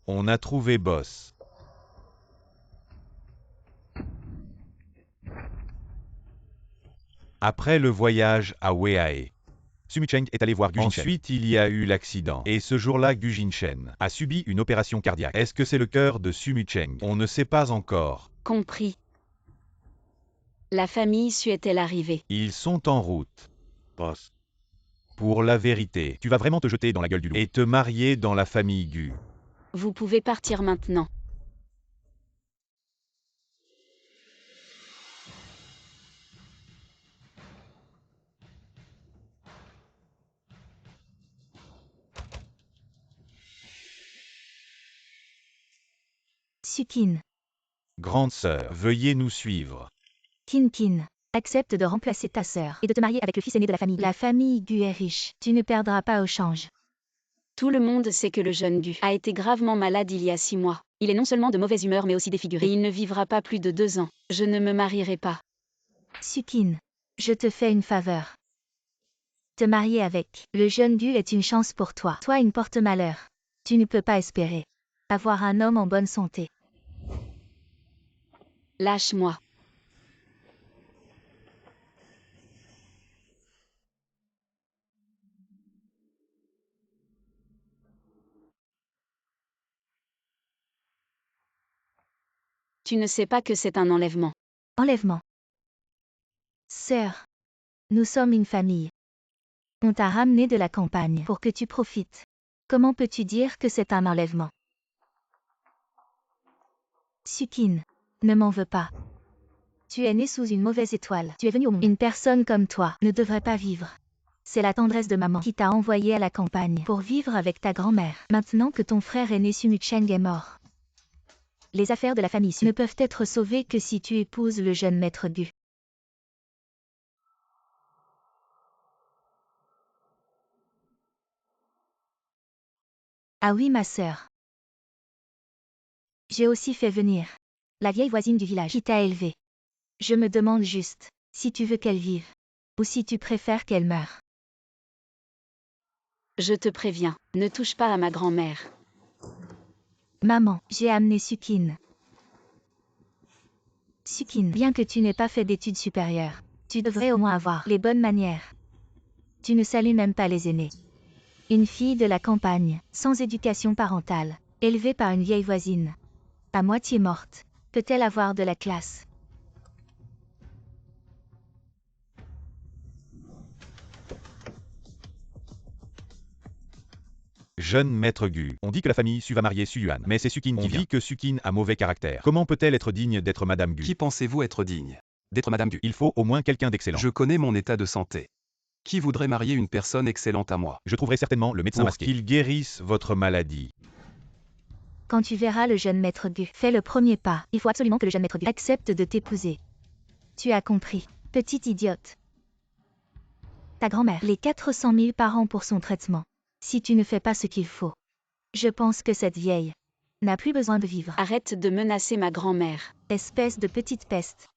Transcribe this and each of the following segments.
On a trouvé Boss. Après le voyage à Weae, Sumucheng est allé voir Gu Jinshen. ensuite il y a eu l'accident. Et ce jour-là, Gu Jinshen A subi une opération cardiaque. Est-ce que c'est le cœur de Sumucheng? On ne sait pas encore. Compris. La famille Su est-elle arrivée? Ils sont en route. Boss. Pour la vérité. Tu vas vraiment te jeter dans la gueule du loup. Et te marier dans la famille Gu. Vous pouvez partir maintenant. Sukin. Grande sœur, veuillez nous suivre. Kin. Accepte de remplacer ta sœur et de te marier avec le fils aîné de la famille. La famille Gu est riche. Tu ne perdras pas au change. Tout le monde sait que le jeune Gu a été gravement malade il y a 6 mois. Il est non seulement de mauvaise humeur mais aussi défiguré. Et il ne vivra pas plus de 2 ans. Je ne me marierai pas. Sukin. Je te fais une faveur. Te marier avec le jeune Gu est une chance pour toi. Toi une porte-malheur. Tu ne peux pas espérer avoir un homme en bonne santé. Lâche-moi. Tu ne sais pas que c'est un enlèvement. Enlèvement. Sœur. Nous sommes une famille. On t'a ramené de la campagne pour que tu profites. Comment peux-tu dire que c'est un enlèvement? Sukin. Ne m'en veux pas. Tu es né sous une mauvaise étoile. Tu es venu au monde. Une personne comme toi ne devrait pas vivre. C'est la tendresse de maman qui t'a envoyé à la campagne pour vivre avec ta grand-mère. Maintenant que ton frère aîné Sumucheng est mort. Les affaires de la famille Su ne peuvent être sauvées que si tu épouses le jeune maître Gu. Ah oui, ma sœur. J'ai aussi fait venir la vieille voisine du village qui t'a élevée. Je me demande juste si tu veux qu'elle vive ou si tu préfères qu'elle meure. Je te préviens, ne touche pas à ma grand-mère. Maman, j'ai amené Sukin. Sukin, bien que tu n'aies pas fait d'études supérieures, tu devrais au moins avoir les bonnes manières. Tu ne salues même pas les aînés. Une fille de la campagne, sans éducation parentale, élevée par une vieille voisine, à moitié morte, peut-elle avoir de la classe? Jeune maître Gu. On dit que la famille Su va marier Su Yuan, mais c'est Sukin On qui vient. dit que Sukin a mauvais caractère. Comment peut-elle être digne d'être Madame Gu? Qui pensez-vous être digne d'être Madame Gu? Il faut au moins quelqu'un d'excellent. Je connais mon état de santé. Qui voudrait marier une personne excellente à moi? Je trouverai certainement le médecin Pour masqué. qu'il guérisse votre maladie. Quand tu verras le jeune maître Gu, fais le premier pas. Il faut absolument que le jeune maître Gu accepte de t'épouser. Tu as compris, petite idiote. Ta grand-mère, les 400 000 par an pour son traitement. Si tu ne fais pas ce qu'il faut. Je pense que cette vieille n'a plus besoin de vivre. Arrête de menacer ma grand-mère. Espèce de petite peste.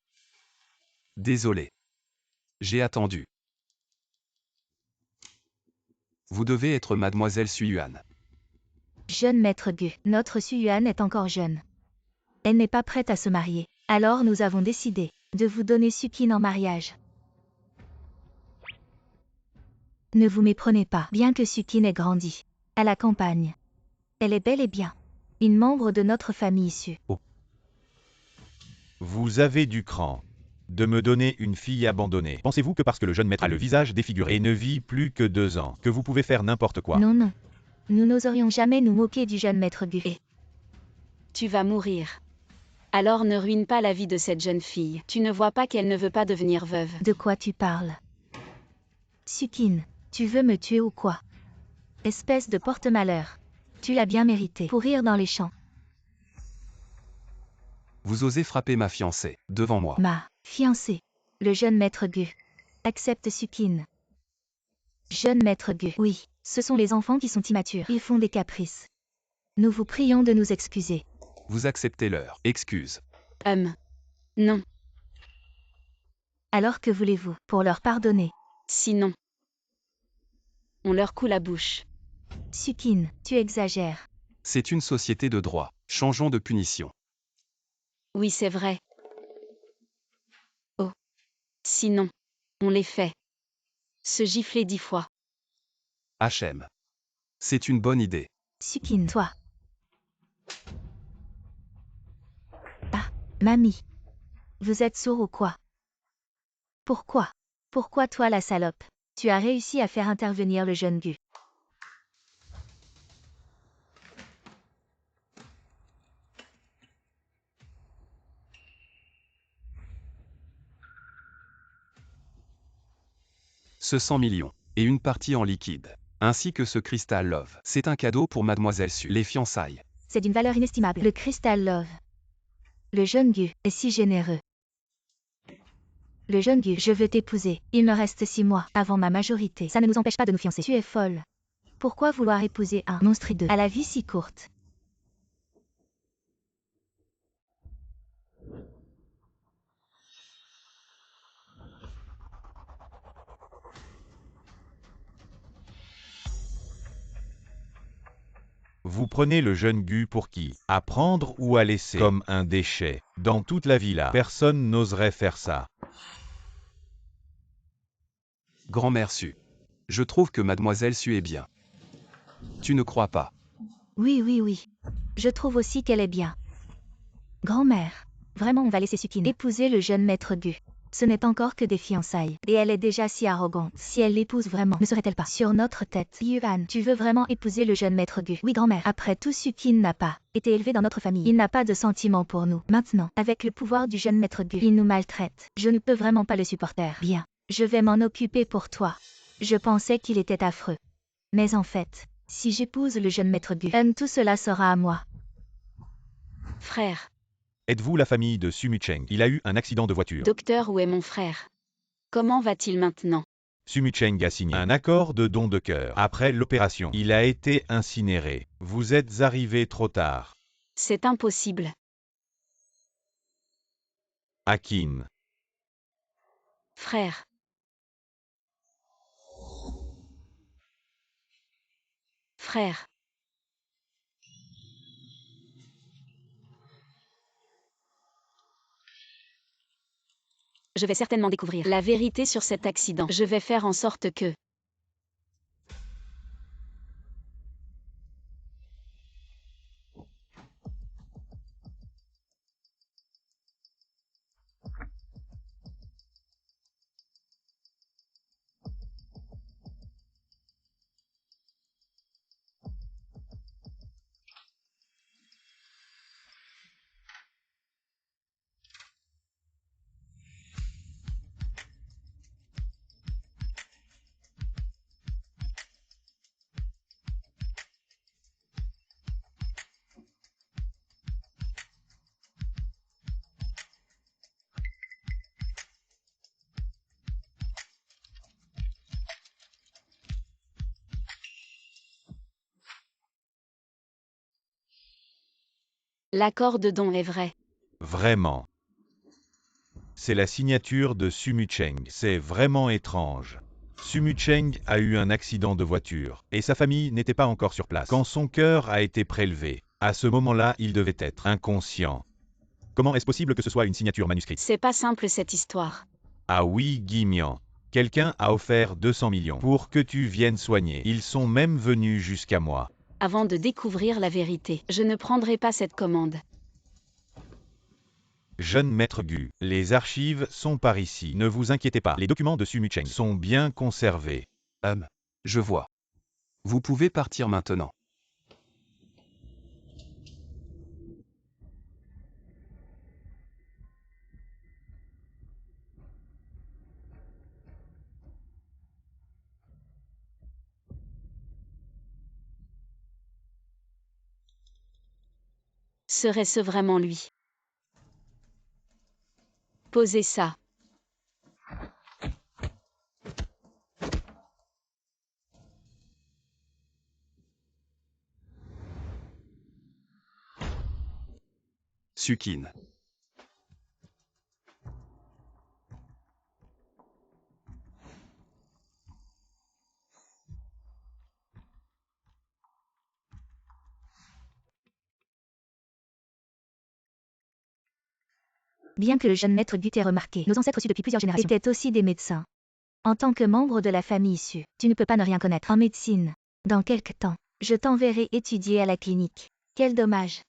Désolé. J'ai attendu. Vous devez être Mademoiselle Su Yuan. Jeune maître Gu, notre Su Yuan est encore jeune. Elle n'est pas prête à se marier. Alors nous avons décidé de vous donner Sukin en mariage. Ne vous méprenez pas, bien que Sukin ait grandi à la campagne. Elle est bel et bien une membre de notre famille Su. Vous avez du cran de me donner une fille abandonnée Pensez-vous que parce que le jeune maître a le visage défiguré et ne vit plus que 2 ans, que vous pouvez faire n'importe quoi? Non. Nous n'oserions jamais nous moquer du jeune maître Gu. Tu vas mourir. Alors ne ruine pas la vie de cette jeune fille. Tu ne vois pas qu'elle ne veut pas devenir veuve. De quoi tu parles? Sukin, tu veux me tuer ou quoi? Espèce de porte-malheur. Tu l'as bien mérité. Pourrir dans les champs. Vous osez frapper ma fiancée, devant moi. Ma fiancée. Le jeune maître Gu. Accepte Sukin. Jeune maître Gu. Oui, ce sont les enfants qui sont immatures. Ils font des caprices. Nous vous prions de nous excuser. Vous acceptez leur excuse. Non. Alors que voulez-vous pour leur pardonner? Sinon, on leur coule la bouche. Sukin, tu exagères. C'est une société de droit. Changeons de punition. Oui, c'est vrai. Oh. Sinon, on les fait. Se gifler 10 fois. HM. C'est une bonne idée. Sukin, toi. Ah, mamie. Vous êtes sourd ou quoi? Pourquoi? Pourquoi toi la salope? Tu as réussi à faire intervenir le jeune Gu. Ce 100 millions. Et une partie en liquide. Ainsi que ce Crystal Love. C'est un cadeau pour Mademoiselle Su. Les fiançailles. C'est d'une valeur inestimable. Le Crystal Love. Le jeune Gu est si généreux. Le jeune Gu, je veux t'épouser. Il me reste 6 mois avant ma majorité. Ça ne nous empêche pas de nous fiancer. Tu es folle. Pourquoi vouloir épouser un monstre hideux à la vie si courte? Vous prenez le jeune Gu pour qui? À prendre ou à laisser? Comme un déchet. Dans toute la villa, personne n'oserait faire ça. Grand-mère Su. Je trouve que Mademoiselle Su est bien. Tu ne crois pas? Oui, oui, oui. Je trouve aussi qu'elle est bien. Grand-mère. Vraiment, on va laisser Sukin épouser le jeune maître Gu. Ce n'est pas encore que des fiançailles. Et elle est déjà si arrogante. Si elle l'épouse vraiment, ne serait-elle pas sur notre tête? Yuan, tu veux vraiment épouser le jeune maître Gu? Oui, grand-mère. Après tout, Sukin n'a pas été élevé dans notre famille. Il n'a pas de sentiments pour nous. Maintenant, avec le pouvoir du jeune maître Gu, il nous maltraite. Je ne peux vraiment pas le supporter. Bien. Je vais m'en occuper pour toi. Je pensais qu'il était affreux. Mais en fait, si j'épouse le jeune maître Gu, tout cela sera à moi. Frère. Êtes-vous la famille de Su Mucheng? Il a eu un accident de voiture. Docteur, où est mon frère? Comment va-t-il maintenant? Su Mucheng a signé un accord de don de cœur. Après l'opération, il a été incinéré. Vous êtes arrivé trop tard. C'est impossible. Akin. Frère. Frère. Je vais certainement découvrir la vérité sur cet accident. Je vais faire en sorte que... L'accord de don est vrai. Vraiment. C'est la signature de Su Mucheng. C'est vraiment étrange. Su Mucheng a eu un accident de voiture, et sa famille n'était pas encore sur place. Quand son cœur a été prélevé, à ce moment-là, il devait être inconscient. Comment est-ce possible que ce soit une signature manuscrite? C'est pas simple cette histoire. Ah oui, Guimian. Quelqu'un a offert 200 millions pour que tu viennes soigner. Ils sont même venus jusqu'à moi. Avant de découvrir la vérité, je ne prendrai pas cette commande. Jeune maître Gu, les archives sont par ici. Ne vous inquiétez pas, les documents de Su Mucheng sont bien conservés. Je vois. Vous pouvez partir maintenant. Serait-ce vraiment lui? Posez ça. Sukin. Bien que le jeune maître Gu t'ait remarqué, nos ancêtres reçus depuis plusieurs générations étaient aussi des médecins. En tant que membre de la famille issue, tu ne peux pas ne rien connaître en médecine. Dans quelque temps, je t'enverrai étudier à la clinique. Quel dommage.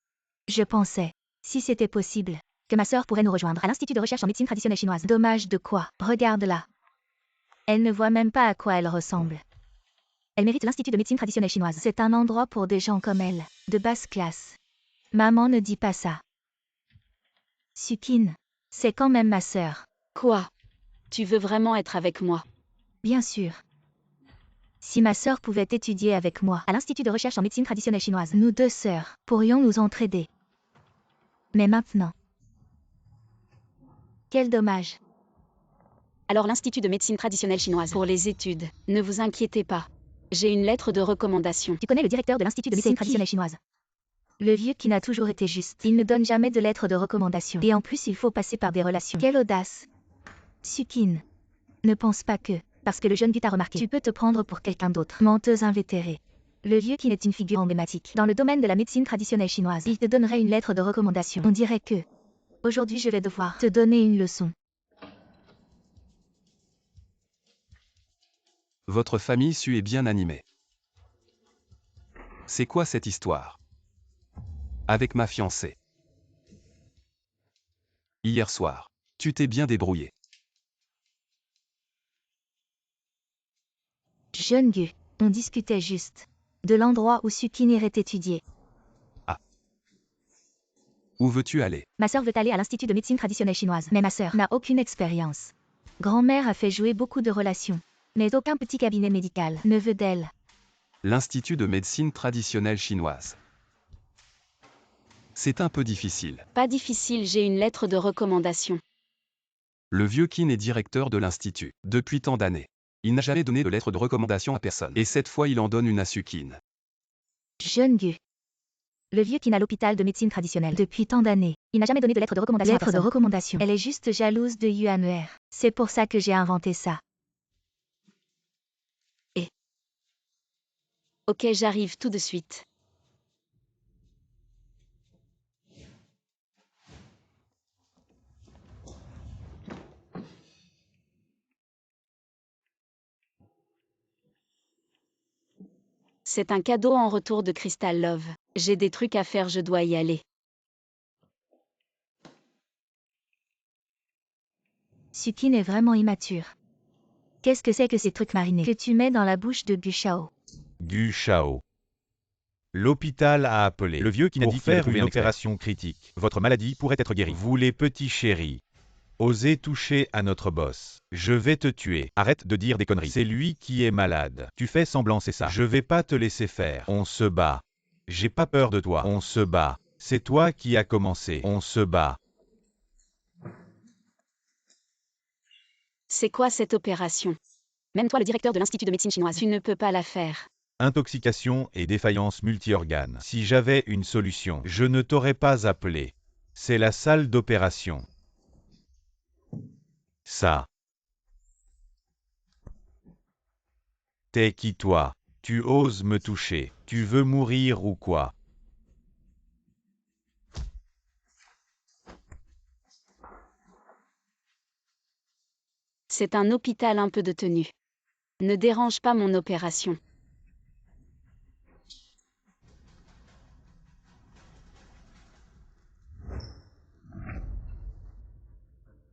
Je pensais, si c'était possible, que ma sœur pourrait nous rejoindre à l'Institut de recherche en médecine traditionnelle chinoise. Dommage de quoi? Regarde-la. Elle ne voit même pas à quoi elle ressemble. Elle mérite l'Institut de médecine traditionnelle chinoise. C'est un endroit pour des gens comme elle, de basse classe. Maman ne dit pas ça. Sukin, c'est quand même ma sœur. Quoi? Tu veux vraiment être avec moi? Bien sûr. Si ma sœur pouvait étudier avec moi à l'Institut de recherche en médecine traditionnelle chinoise, nous deux sœurs pourrions nous entraider. Mais maintenant... Quel dommage. Alors l'Institut de médecine traditionnelle chinoise pour les études, ne vous inquiétez pas. J'ai une lettre de recommandation. Tu connais le directeur de l'Institut de médecine traditionnelle chinoise? Le vieux qui n'a toujours été juste. Il ne donne jamais de lettre de recommandation. Et en plus il faut passer par des relations. Quelle audace. Sukin. Ne pense pas que, parce que le jeune Gu t'a remarqué, tu peux te prendre pour quelqu'un d'autre. Menteuse invétérée. Le vieux qui est une figure emblématique dans le domaine de la médecine traditionnelle chinoise. Il te donnerait une lettre de recommandation. On dirait que... Aujourd'hui je vais devoir te donner une leçon. Votre famille issue est bien animée. C'est quoi cette histoire? Avec ma fiancée. Hier soir, tu t'es bien débrouillé. Jeune Gu, on discutait juste de l'endroit où Sukin irait étudier. Où veux-tu aller? Ma sœur veut aller à l'Institut de médecine traditionnelle chinoise, mais ma sœur n'a aucune expérience. Grand-mère a fait jouer beaucoup de relations, mais aucun petit cabinet médical ne veut d'elle. L'Institut de médecine traditionnelle chinoise. C'est un peu difficile. Pas difficile, j'ai une lettre de recommandation. Le vieux Qin est directeur de l'Institut, depuis tant d'années. Il n'a jamais donné de lettre de recommandation à personne. Et cette fois il en donne une à Sukin. Jeune Gu. Le vieux Qin à l'hôpital de médecine traditionnelle depuis tant d'années. Il n'a jamais donné de lettre de recommandation à personne. Lettre de recommandation. Elle est juste jalouse de Yuan'er. C'est pour ça que j'ai inventé ça. Ok, j'arrive tout de suite. C'est un cadeau en retour de Crystal Love. J'ai des trucs à faire, je dois y aller. Sukin est vraiment immature. Qu'est-ce que c'est que ces trucs marinés que tu mets dans la bouche de Gu Shao? Gu Shao. L'hôpital a appelé. Le vieux qui n'a dit faire une opération critique. Votre maladie pourrait être guérie. Vous les petits chéris. Osez toucher à notre boss. Je vais te tuer. Arrête de dire des conneries. C'est lui qui est malade. Tu fais semblant, c'est ça. Je vais pas te laisser faire. On se bat. J'ai pas peur de toi. On se bat. C'est toi qui as commencé. On se bat. C'est quoi cette opération? Même toi, le directeur de l'Institut de médecine chinoise, tu ne peux pas la faire. Intoxication et défaillance multi-organes. Si j'avais une solution, je ne t'aurais pas appelé. C'est la salle d'opération. Ça. T'es qui toi? Tu oses me toucher? Tu veux mourir ou quoi? C'est un hôpital, un peu de tenue. Ne dérange pas mon opération.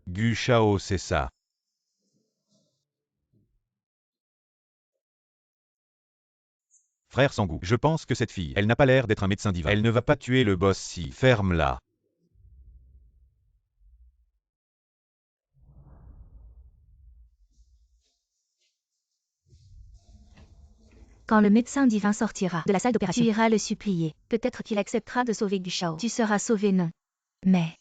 Gu Shao, c'est ça. Frère Sangu, je pense que cette fille, elle n'a pas l'air d'être un médecin divin. Elle ne va pas tuer le boss si. Ferme-la. Quand le médecin divin sortira de la salle d'opération, tu iras le supplier. Peut-être qu'il acceptera de sauver Gu Shao. Tu seras sauvé, non. Mais...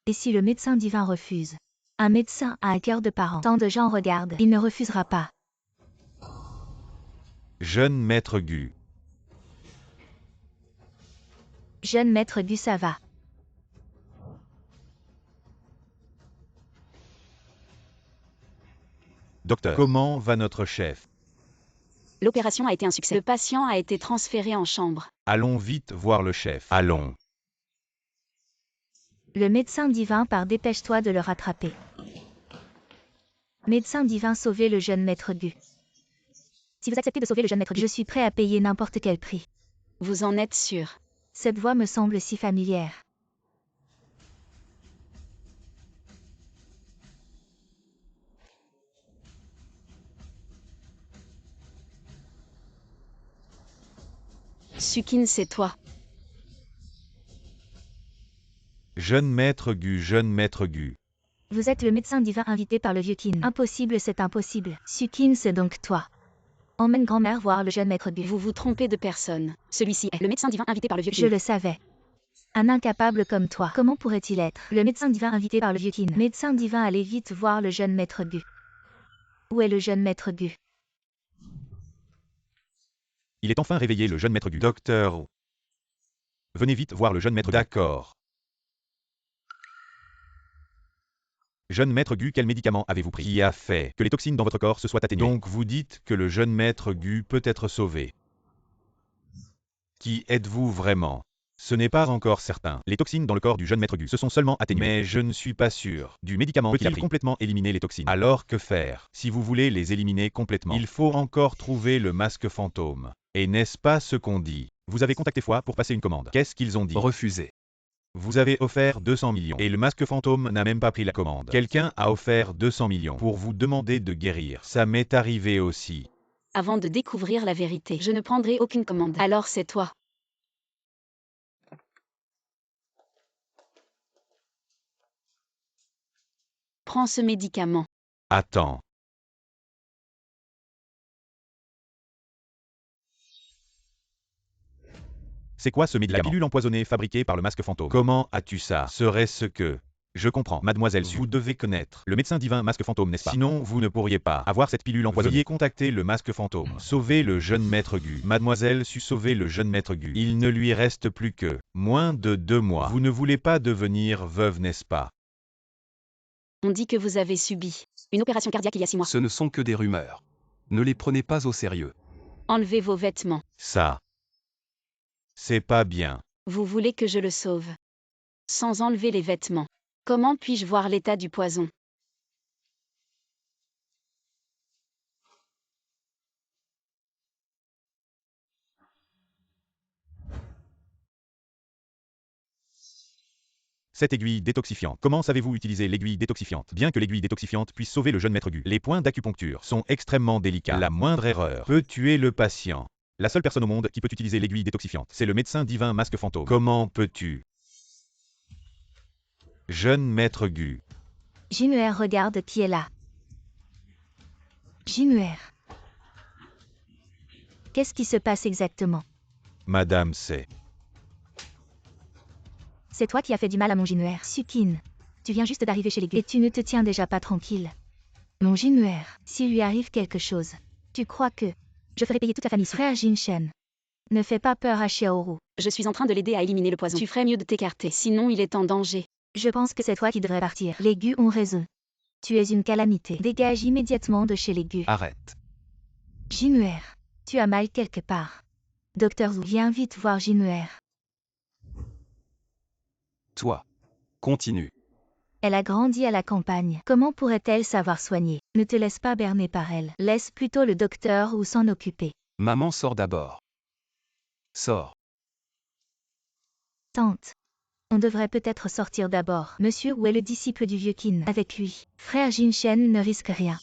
Et si le médecin divin refuse? Un médecin a un cœur de parent. Tant de gens regardent. Il ne refusera pas. Jeune maître Gu. Jeune maître Gu, ça va. Docteur, comment va notre chef? L'opération a été un succès. Le patient a été transféré en chambre. Allons vite voir le chef. Allons. Le médecin divin part, dépêche-toi de le rattraper. Médecin divin, sauvez le jeune maître Gu. Si vous acceptez de sauver le jeune maître Gu, je suis prêt à payer n'importe quel prix. Vous en êtes sûr? Cette voix me semble si familière. Sukin, c'est toi. Jeune maître Gu, jeune maître Gu. Vous êtes le médecin divin invité par le vieux Qin. Impossible, c'est impossible. Sukin, c'est donc toi. Emmène grand-mère voir le jeune maître Gu. Vous vous trompez de personne. Celui-ci est le médecin divin invité par le vieux Qin. Je le savais. Un incapable comme toi, comment pourrait-il être le médecin divin invité par le vieux Qin? Médecin divin, allez vite voir le jeune maître Gu. Où est le jeune maître Gu? Il est enfin réveillé, le jeune maître Gu. Docteur. Venez vite voir le jeune maître Gu. D'accord. Jeune maître Gu, quel médicament avez-vous pris? Qui a fait Que les toxines dans votre corps se soient atténuées. Donc vous dites que le jeune maître Gu peut être sauvé. Qui êtes-vous vraiment? Ce n'est pas encore certain. Les toxines dans le corps du jeune maître Gu se sont seulement atténuées. Mais je ne suis pas sûr. Du médicament qu'il a Peut-il pris complètement éliminer les toxines. Alors que faire? Si vous voulez les éliminer complètement, il faut encore trouver le masque fantôme. Et n'est-ce pas ce qu'on dit? Vous avez contacté Foi pour passer une commande. Qu'est-ce qu'ils ont dit? Refusé. Vous avez offert 200 millions. Et le masque fantôme n'a même pas pris la commande. Quelqu'un a offert 200 millions pour vous demander de guérir. Ça m'est arrivé aussi. Avant de découvrir la vérité, je ne prendrai aucune commande. Alors c'est toi. Prends ce médicament. Attends. C'est quoi ce médicament? La pilule empoisonnée fabriquée par le masque fantôme. Comment as-tu ça? Serait-ce que... Je comprends, mademoiselle Su. Vous devez connaître. Le médecin divin masque fantôme, n'est-ce pas? Sinon, vous ne pourriez pas Avoir cette pilule empoisonnée. Veuillez contacter le masque fantôme. Sauvez le jeune maître Gu. Mademoiselle Su, sauvez le jeune maître Gu. Il ne lui reste plus que moins de 2 mois. Vous ne voulez pas devenir veuve, n'est-ce pas? On dit que vous avez subi une opération cardiaque il y a 6 mois. Ce ne sont que des rumeurs. Ne les prenez pas au sérieux. Enlevez vos vêtements. Ça. C'est pas bien. Vous voulez que je le sauve? Sans enlever les vêtements. Comment puis-je voir l'état du poison? Cette aiguille détoxifiante. Comment savez-vous utiliser l'aiguille détoxifiante? Bien que l'aiguille détoxifiante puisse sauver le jeune maître Gu, les points d'acupuncture Sont extrêmement délicats. La moindre erreur peut tuer le patient. La seule personne au monde qui peut utiliser l'aiguille détoxifiante, c'est le médecin divin masque fantôme. Comment peux-tu? Jeune maître Gu. Jinuer, regarde qui est là. Jinuer. Qu'est-ce qui se passe exactement? Madame, c'est... C'est toi qui as fait du mal à mon Jinuer. Sukin, tu viens juste d'arriver chez les Gu et tu ne te tiens déjà pas tranquille. Mon Jinuer, s'il lui arrive quelque chose, tu crois que je ferai payer toute la famille? Frère Jinshen, ne fais pas peur à Xiaoru. Je suis en train de l'aider à éliminer le poison. Tu ferais mieux de t'écarter, sinon il est en danger. Je pense que c'est toi qui devrais partir. Les Gu ont raison. Tu es une calamité. Dégage immédiatement de chez les Gu. Arrête. Jinuer, tu as mal quelque part. Docteur Zhu, viens vite voir Jinuer. Toi. Continue. Elle a grandi à la campagne. Comment pourrait-elle savoir soigner? Ne te laisse pas berner par elle. Laisse plutôt le docteur ou s'en occuper. Maman sort d'abord. Sors. Tante. On devrait peut-être sortir d'abord. Monsieur, où est le disciple du vieux Qin? Avec lui. Frère Jinshen ne risque rien.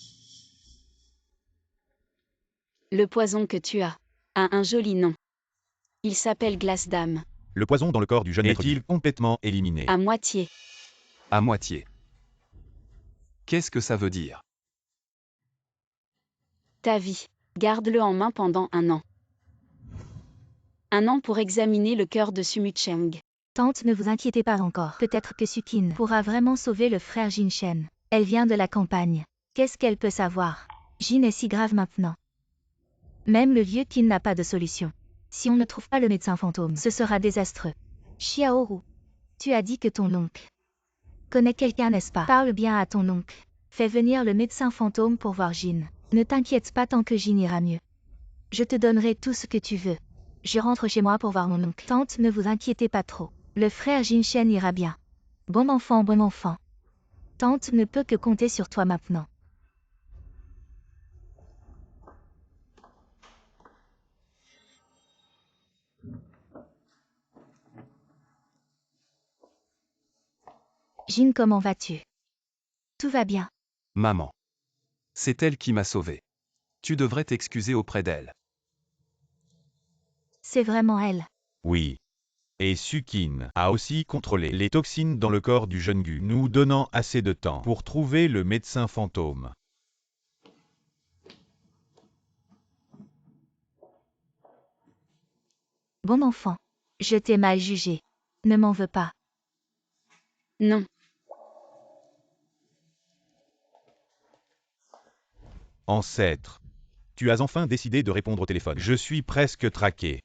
Le poison que tu as a un joli nom. Il s'appelle glace d'âme. Le poison dans le corps du jeune maître Gu. Est-il complètement éliminé? À moitié. À moitié. Qu'est-ce que ça veut dire? Ta vie. Garde-le en main pendant 1 an. 1 an pour examiner le cœur de Sumucheng. Tante, ne vous inquiétez pas encore. Peut-être que Sukin pourra vraiment sauver le frère Jinshen. Elle vient de la campagne. Qu'est-ce qu'elle peut savoir? Jin est si grave maintenant. Même le vieux Qin n'a pas de solution. Si on ne trouve pas le médecin fantôme, ce sera désastreux. Xiaoru, tu as dit que ton oncle connaît quelqu'un, n'est-ce pas? Parle bien à ton oncle. Fais venir le médecin fantôme pour voir Jin. Ne t'inquiète pas tant que Jin ira mieux. Je te donnerai tout ce que tu veux. Je rentre chez moi pour voir mon oncle. Tante, ne vous inquiétez pas trop. Le frère Jinshen ira bien. Bon enfant, bon enfant. Tante ne peut que compter sur toi maintenant. Jin, comment vas-tu? Tout va bien. Maman. C'est elle qui m'a sauvé. Tu devrais t'excuser auprès d'elle. C'est vraiment elle. Oui. Et Sukin a aussi contrôlé les toxines dans le corps du jeune Gu, nous donnant assez de temps pour trouver le médecin fantôme. Bon enfant. Je t'ai mal jugé. Ne m'en veux pas. Non. Ancêtre. Tu as enfin décidé de répondre au téléphone. Je suis presque traqué.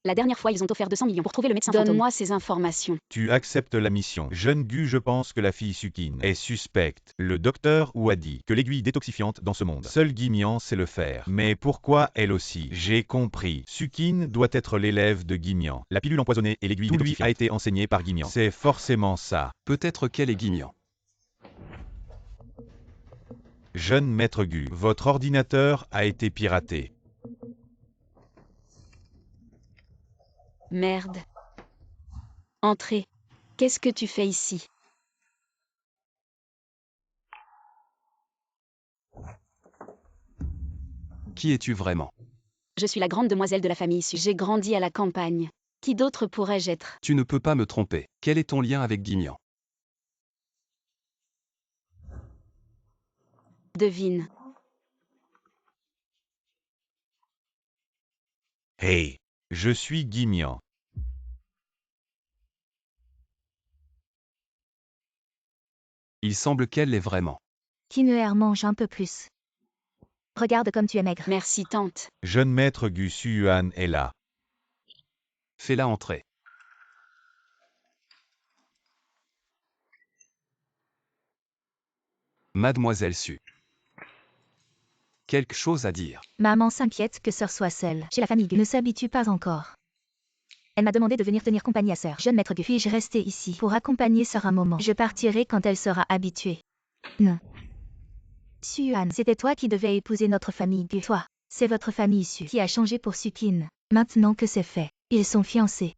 La dernière fois, ils ont offert 200 millions pour trouver le médecin fantôme. Donne-moi ces informations. Tu acceptes la mission. Jeune Gu, je pense que la fille Sukin est suspecte. Le docteur Wu a dit que l'aiguille détoxifiante dans ce monde. Seul Guimian sait le faire. Mais pourquoi elle aussi? J'ai compris. Sukin doit être l'élève de Guimian. La pilule empoisonnée et l'aiguille détoxifiante a été enseignée par Guimian. C'est forcément ça. Peut-être qu'elle est Guignan. Jeune maître Gu, votre ordinateur a été piraté. Merde. Entrez. Qu'est-ce que tu fais ici? Qui es-tu vraiment? Je suis la grande demoiselle de la famille Su. J'ai grandi à la campagne. Qui d'autre pourrais-je être? Tu ne peux pas me tromper. Quel est ton lien avec Guignan? Devine. Hey, je suis Guimian. Il semble qu'elle l'est vraiment. Kinuer, mange un peu plus. Regarde comme tu es maigre. Merci tante. Jeune maître Gu Suan est là. Fais-la entrer. Mademoiselle Su. Quelque chose à dire. Maman s'inquiète que sœur soit seule. Chez la famille Gu ne s'habitue pas encore. Elle m'a demandé de venir tenir compagnie à sœur. Jeune maître Gu, puis-je rester ici pour accompagner sœur un moment? Je partirai quand elle sera habituée. Non. Suan, c'était toi qui devais épouser notre famille Gu. Toi, c'est votre famille Su qui a changé pour Sukin. Maintenant que c'est fait, ils sont fiancés.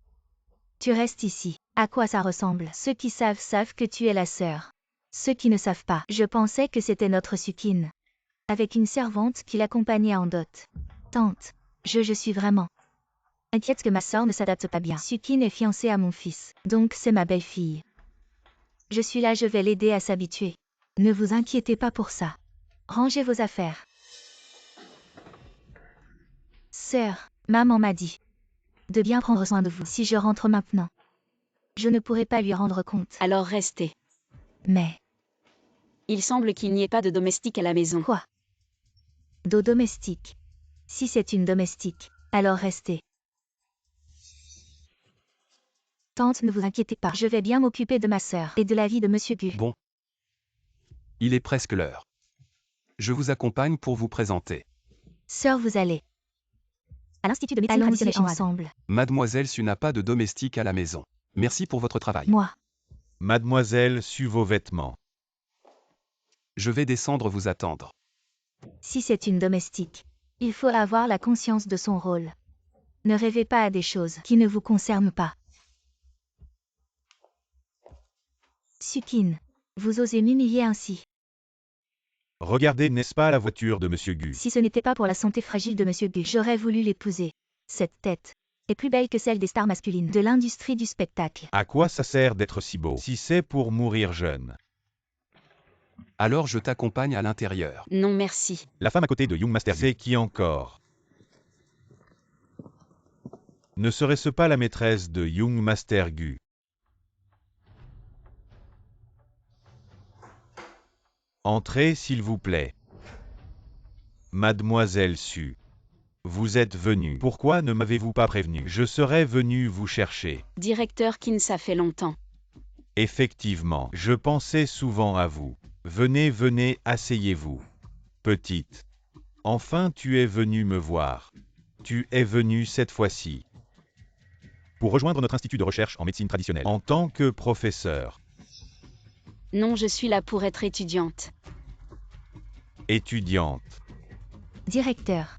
Tu restes ici. À quoi ça ressemble? Ceux qui savent savent que tu es la sœur. Ceux qui ne savent pas, je pensais que c'était notre Sukin. Avec une servante qui l'accompagnait en dot. Tante, je suis vraiment inquiète que ma sœur ne s'adapte pas bien. Sukin est fiancée à mon fils, donc c'est ma belle-fille. Je suis là, je vais l'aider à s'habituer. Ne vous inquiétez pas pour ça. Rangez vos affaires. Sœur, maman m'a dit de bien prendre soin de vous. Si je rentre maintenant, je ne pourrai pas lui rendre compte. Alors restez. Mais, Il semble qu'il n'y ait pas de domestique à la maison. quoi? D'eau domestique. Si c'est une domestique, alors restez. Tante, ne vous inquiétez pas. Je vais bien m'occuper de ma sœur et de la vie de Monsieur Gu. Bon. Il est presque l'heure. Je vous accompagne pour vous présenter. Sœur, vous allez à l'Institut de médecine traditionnelle ensemble. Mademoiselle Su n'a pas de domestique à la maison. Merci pour votre travail. Moi, Mademoiselle, sue vos vêtements. Je vais descendre vous attendre. si c'est une domestique, il faut avoir la conscience de son rôle. Ne rêvez pas à des choses qui ne vous concernent pas. Sukin, vous osez m'humilier ainsi. Regardez, n'est-ce pas la voiture de Monsieur Gu? Si ce n'était pas pour la santé fragile de Monsieur Gu, j'aurais voulu l'épouser. Cette tête est plus belle que celle des stars masculines de l'industrie du spectacle. À quoi ça sert d'être si beau si c'est pour mourir jeune? Alors je t'accompagne à l'intérieur. Non merci. La femme à côté de Young Master Gu. C'est qui encore? Ne serait-ce pas la maîtresse de Young Master Gu? Entrez s'il vous plaît. Mademoiselle Su. Vous êtes venue. Pourquoi ne m'avez-vous pas prévenu? Je serais venu vous chercher. Directeur Kin, ça fait longtemps. Effectivement, je pensais souvent à vous. Venez, venez, asseyez-vous. Petite. Enfin tu es venue me voir. Tu es venue cette fois-ci. Pour rejoindre notre institut de recherche en médecine traditionnelle. En tant que professeur. Non, je suis là pour être étudiante. Étudiante. Directeur.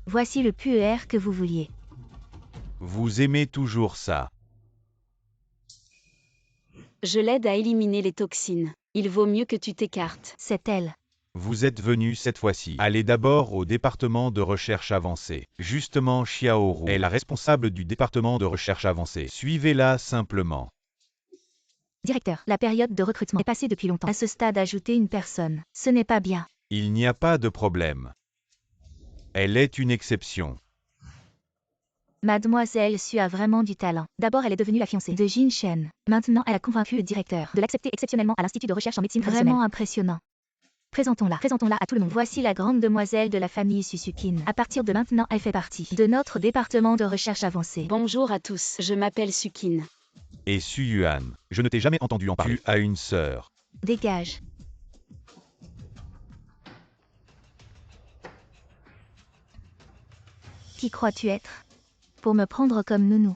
Voici le PER que vous vouliez. Vous aimez toujours ça. Je l'aide à éliminer les toxines. Il vaut mieux que tu t'écartes. C'est elle. Vous êtes venu cette fois-ci. Allez d'abord au département de recherche avancée. Justement, Xiaoru est la responsable du département de recherche avancée. Suivez-la simplement. Directeur, la période de recrutement est passée depuis longtemps. À ce stade, ajouter une personne, ce n'est pas bien. Il n'y a pas de problème. Elle est une exception. Mademoiselle Su a vraiment du talent. D'abord, elle est devenue la fiancée de Jin Shen. Maintenant, elle a convaincu le directeur de l'accepter exceptionnellement à l'Institut de recherche en médecine traditionnelle. Vraiment impressionnant. Présentons-la à tout le monde. Voici la grande demoiselle de la famille Susukin. À partir de maintenant, elle fait partie de notre département de recherche avancée. Bonjour à tous, je m'appelle Sukin. Et Su Yuan, je ne t'ai jamais entendu en parler. Tu as une sœur. Dégage. Qui crois-tu être? Pour me prendre comme nounou.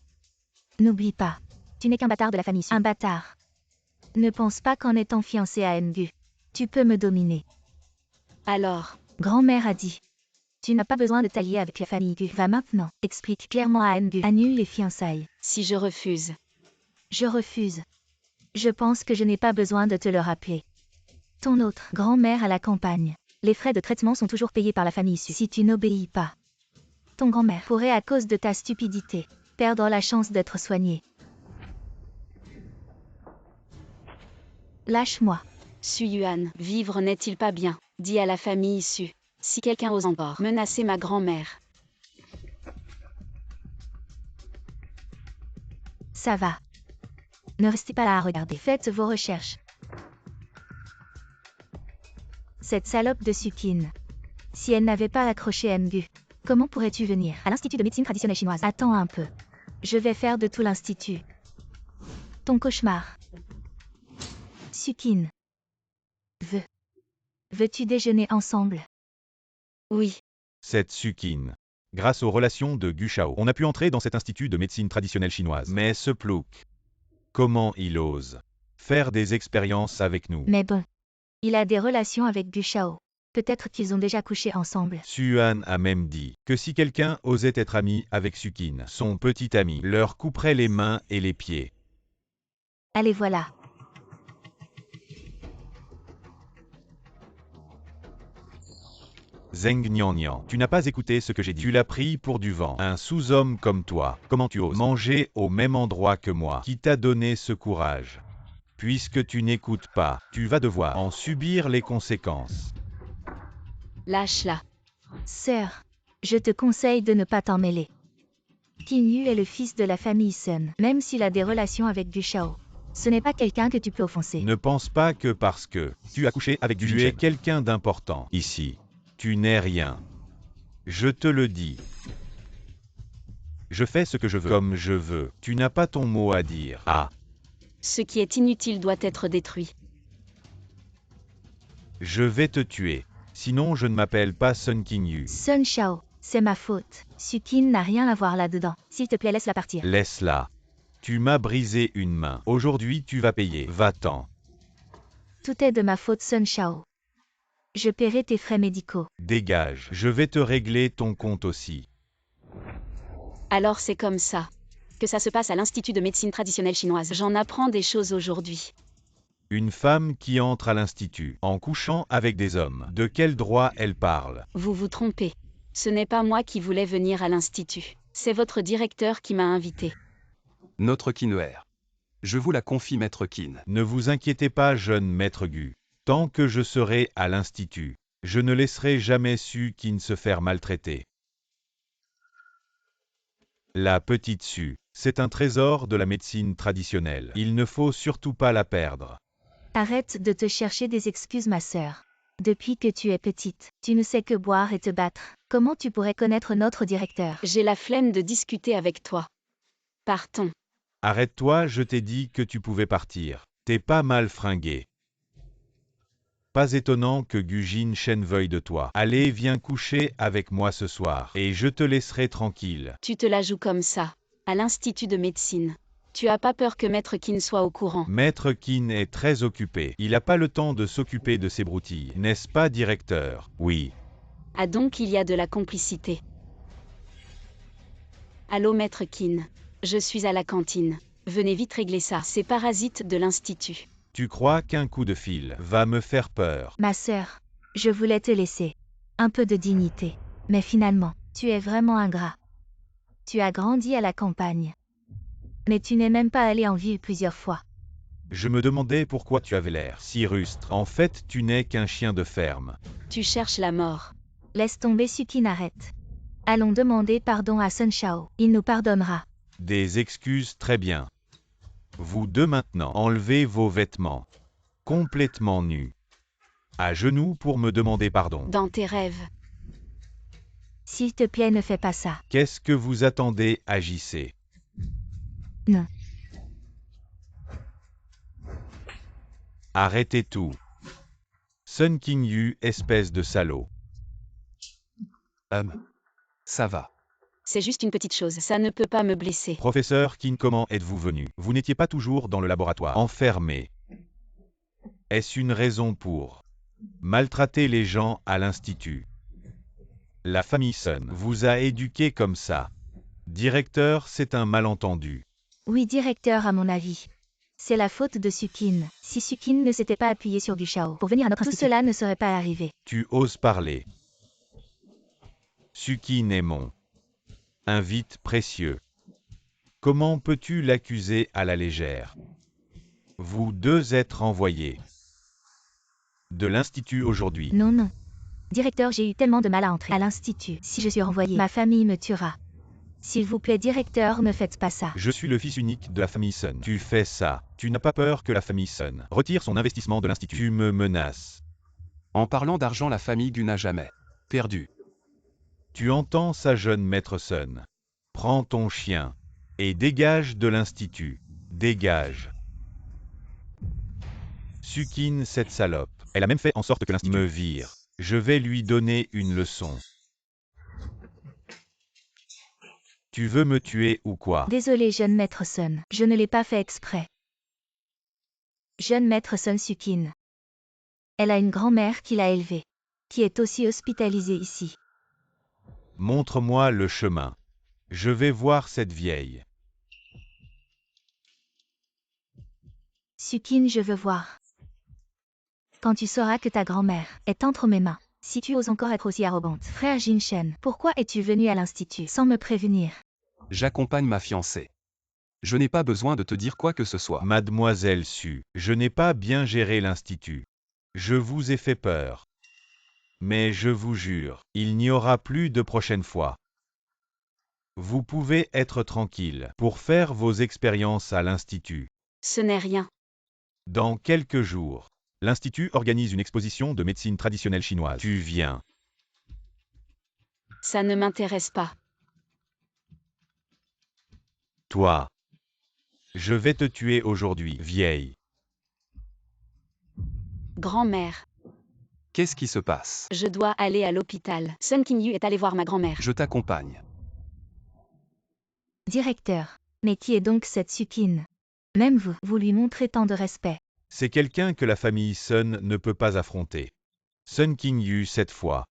N'oublie pas, tu n'es qu'un bâtard de la famille Su. Un bâtard. Ne pense pas qu'en étant fiancé à Ngu, tu peux me dominer. Alors, Grand-mère a dit. Tu n'as pas besoin de t'allier avec la famille Gu. Va maintenant, explique clairement à Ngu. Annule les fiançailles. si je refuse, Je refuse. Je pense que je n'ai pas besoin de te le rappeler. Ton autre grand-mère à la campagne. Les frais de traitement sont toujours payés par la famille Su. Si tu n'obéis pas, ton grand-mère pourrait, à cause de ta stupidité, perdre la chance d'être soignée. Lâche-moi. Su Yuan, vivre n'est-il pas bien? Dis à la famille Su. Si quelqu'un ose encore menacer ma grand-mère, Ça va. Ne restez pas là à regarder. Faites vos recherches. Cette salope de Sukin. Si elle n'avait pas accroché Ngu, comment pourrais-tu venir à l'Institut de médecine traditionnelle chinoise? Attends un peu. Je vais faire de tout l'Institut ton cauchemar. Sukin. Veux-tu déjeuner ensemble? oui, Cette Sukin. Grâce aux relations de Gu Shao, on a pu entrer dans cet institut de médecine traditionnelle chinoise. Mais ce plouc. Comment il ose faire des expériences avec nous? Mais bon. Il a des relations avec Gu Shao. Peut-être qu'ils ont déjà couché ensemble. Suan a même dit que si quelqu'un osait être ami avec Sukin, son petit ami leur couperait les mains et les pieds. Allez, voilà. Zheng Nian, tu n'as pas écouté ce que j'ai dit. Tu l'as pris pour du vent. Un sous-homme comme toi. Comment tu oses manger au même endroit que moi? Qui t'a donné ce courage? Puisque tu n'écoutes pas, tu vas devoir en subir les conséquences. lâche-la. Sœur, je te conseille de ne pas t'en mêler. Qin Yu est le fils de la famille Sun, même s'il a des relations avec Gu Shao. Ce n'est pas quelqu'un que tu peux offenser. Ne pense pas que parce que tu as couché avec du tu es quelqu'un d'important ici. Tu n'es rien. Je te le dis. Je fais ce que je veux comme je veux. Tu n'as pas ton mot à dire. Ah, Ce qui est inutile doit être détruit. je vais te tuer. Sinon je ne m'appelle pas Sun Qingyu. Sun Shao, c'est ma faute. Sukin n'a rien à voir là-dedans. S'il te plaît, laisse-la partir. Laisse-la. Tu m'as brisé une main. Aujourd'hui tu vas payer. Va-t'en. Tout est de ma faute, Sun Shao. Je paierai tes frais médicaux. Dégage. Je vais te régler ton compte aussi. Alors c'est comme ça que ça se passe à l'Institut de médecine traditionnelle chinoise. J'en apprends des choses aujourd'hui. Une femme qui entre à l'institut en couchant avec des hommes. De quel droit elle parle? Vous vous trompez. Ce n'est pas moi qui voulais venir à l'Institut. C'est votre directeur qui m'a invité. Notre Kinner. Je vous la confie, maître Qin. Ne vous inquiétez pas, jeune maître Gu. Tant que je serai à l'institut, je ne laisserai jamais Su Qin se faire maltraiter. La petite Su, c'est un trésor de la médecine traditionnelle. Il ne faut surtout pas la perdre. Arrête de te chercher des excuses, ma sœur. Depuis que tu es petite, tu ne sais que boire et te battre. Comment tu pourrais connaître notre directeur? J'ai la flemme de discuter avec toi. Partons. Arrête-toi, je t'ai dit que tu pouvais partir. T'es pas mal fringué. Pas étonnant que Gujin Shen veuille de toi. Allez, viens coucher avec moi ce soir, et je te laisserai tranquille. Tu te la joues comme ça. À l'Institut de médecine. Tu as pas peur que Maître Kin soit au courant? Maître Kin est très occupé. Il n'a pas le temps de s'occuper de ses broutilles. N'est-ce pas, directeur? Oui. Ah donc il y a de la complicité. Allô Maître Kin. Je suis à la cantine. Venez vite régler ça. Ces parasites de l'Institut. Tu crois qu'un coup de fil va me faire peur? Ma sœur, je voulais te laisser un peu de dignité. Mais finalement, tu es vraiment ingrat. Tu as grandi à la campagne. Mais tu n'es même pas allé en ville plusieurs fois. Je me demandais pourquoi tu avais l'air si rustre. En fait, tu n'es qu'un chien de ferme. Tu cherches la mort. Laisse tomber Sukin, arrête. Allons demander pardon à Sun Shao. Il nous pardonnera. Des excuses, très bien. Vous deux maintenant, enlevez vos vêtements. Complètement nus. À genoux pour me demander pardon. Dans tes rêves. S'il te plaît, ne fais pas ça. Qu'est-ce que vous attendez? Agissez. Non. Arrêtez tout. Sun Qingyu, espèce de salaud. Ça va. C'est juste une petite chose. Ça ne peut pas me blesser. Professeur Qin, comment êtes-vous venu? Vous n'étiez pas toujours dans le laboratoire. Enfermé. Est-ce une raison pour maltraiter les gens à l'institut? La famille Sun vous a éduqué comme ça. Directeur, c'est un malentendu. Oui, directeur, à mon avis. C'est la faute de Sukin. Si Sukin ne s'était pas appuyé sur du Shao pour venir à notre institut, tout cela ne serait pas arrivé. Tu oses parler. Sukin est mon invite précieux. Comment peux-tu l'accuser à la légère? Vous deux êtes renvoyés de l'institut aujourd'hui. Non, non. Directeur, j'ai eu tellement de mal à entrer à l'institut. Si je suis renvoyé, ma famille me tuera. S'il vous plaît, directeur, ne faites pas ça. Je suis le fils unique de la famille Sun. Tu fais ça. Tu n'as pas peur que la famille Sun retire son investissement de l'institut? Tu me menaces. En parlant d'argent, la famille Gu n'a jamais perdu. Tu entends ça, jeune maître Sun? Prends ton chien et dégage de l'institut. Dégage. Sukin, cette salope. Elle a même fait en sorte que l'institut me vire. Je vais lui donner une leçon. Tu veux me tuer ou quoi? Désolé, jeune maître Sun. Je ne l'ai pas fait exprès. Jeune maître Sun Sukin. Elle a une grand-mère qui l'a élevée, qui est aussi hospitalisée ici. Montre-moi le chemin. Je vais voir cette vieille. Sukin, je veux voir. Quand tu sauras que ta grand-mère est entre mes mains, si tu oses encore être aussi arrogante. Frère Jinshen, pourquoi es-tu venu à l'institut sans me prévenir? J'accompagne ma fiancée. Je n'ai pas besoin de te dire quoi que ce soit. Mademoiselle Su, je n'ai pas bien géré l'institut. Je vous ai fait peur. Mais je vous jure, il n'y aura plus de prochaine fois. Vous pouvez être tranquille pour faire vos expériences à l'institut. Ce n'est rien. Dans quelques jours, l'institut organise une exposition de médecine traditionnelle chinoise. Tu viens. Ça ne m'intéresse pas. Toi. Je vais te tuer aujourd'hui, vieille. Grand-mère. Qu'est-ce qui se passe? Je dois aller à l'hôpital. Sun Qingyu est allé voir ma grand-mère. Je t'accompagne. Directeur. Mais qui est donc cette Sukin? Même vous, vous lui montrez tant de respect. C'est quelqu'un que la famille Sun ne peut pas affronter. Sun Qingyu cette fois.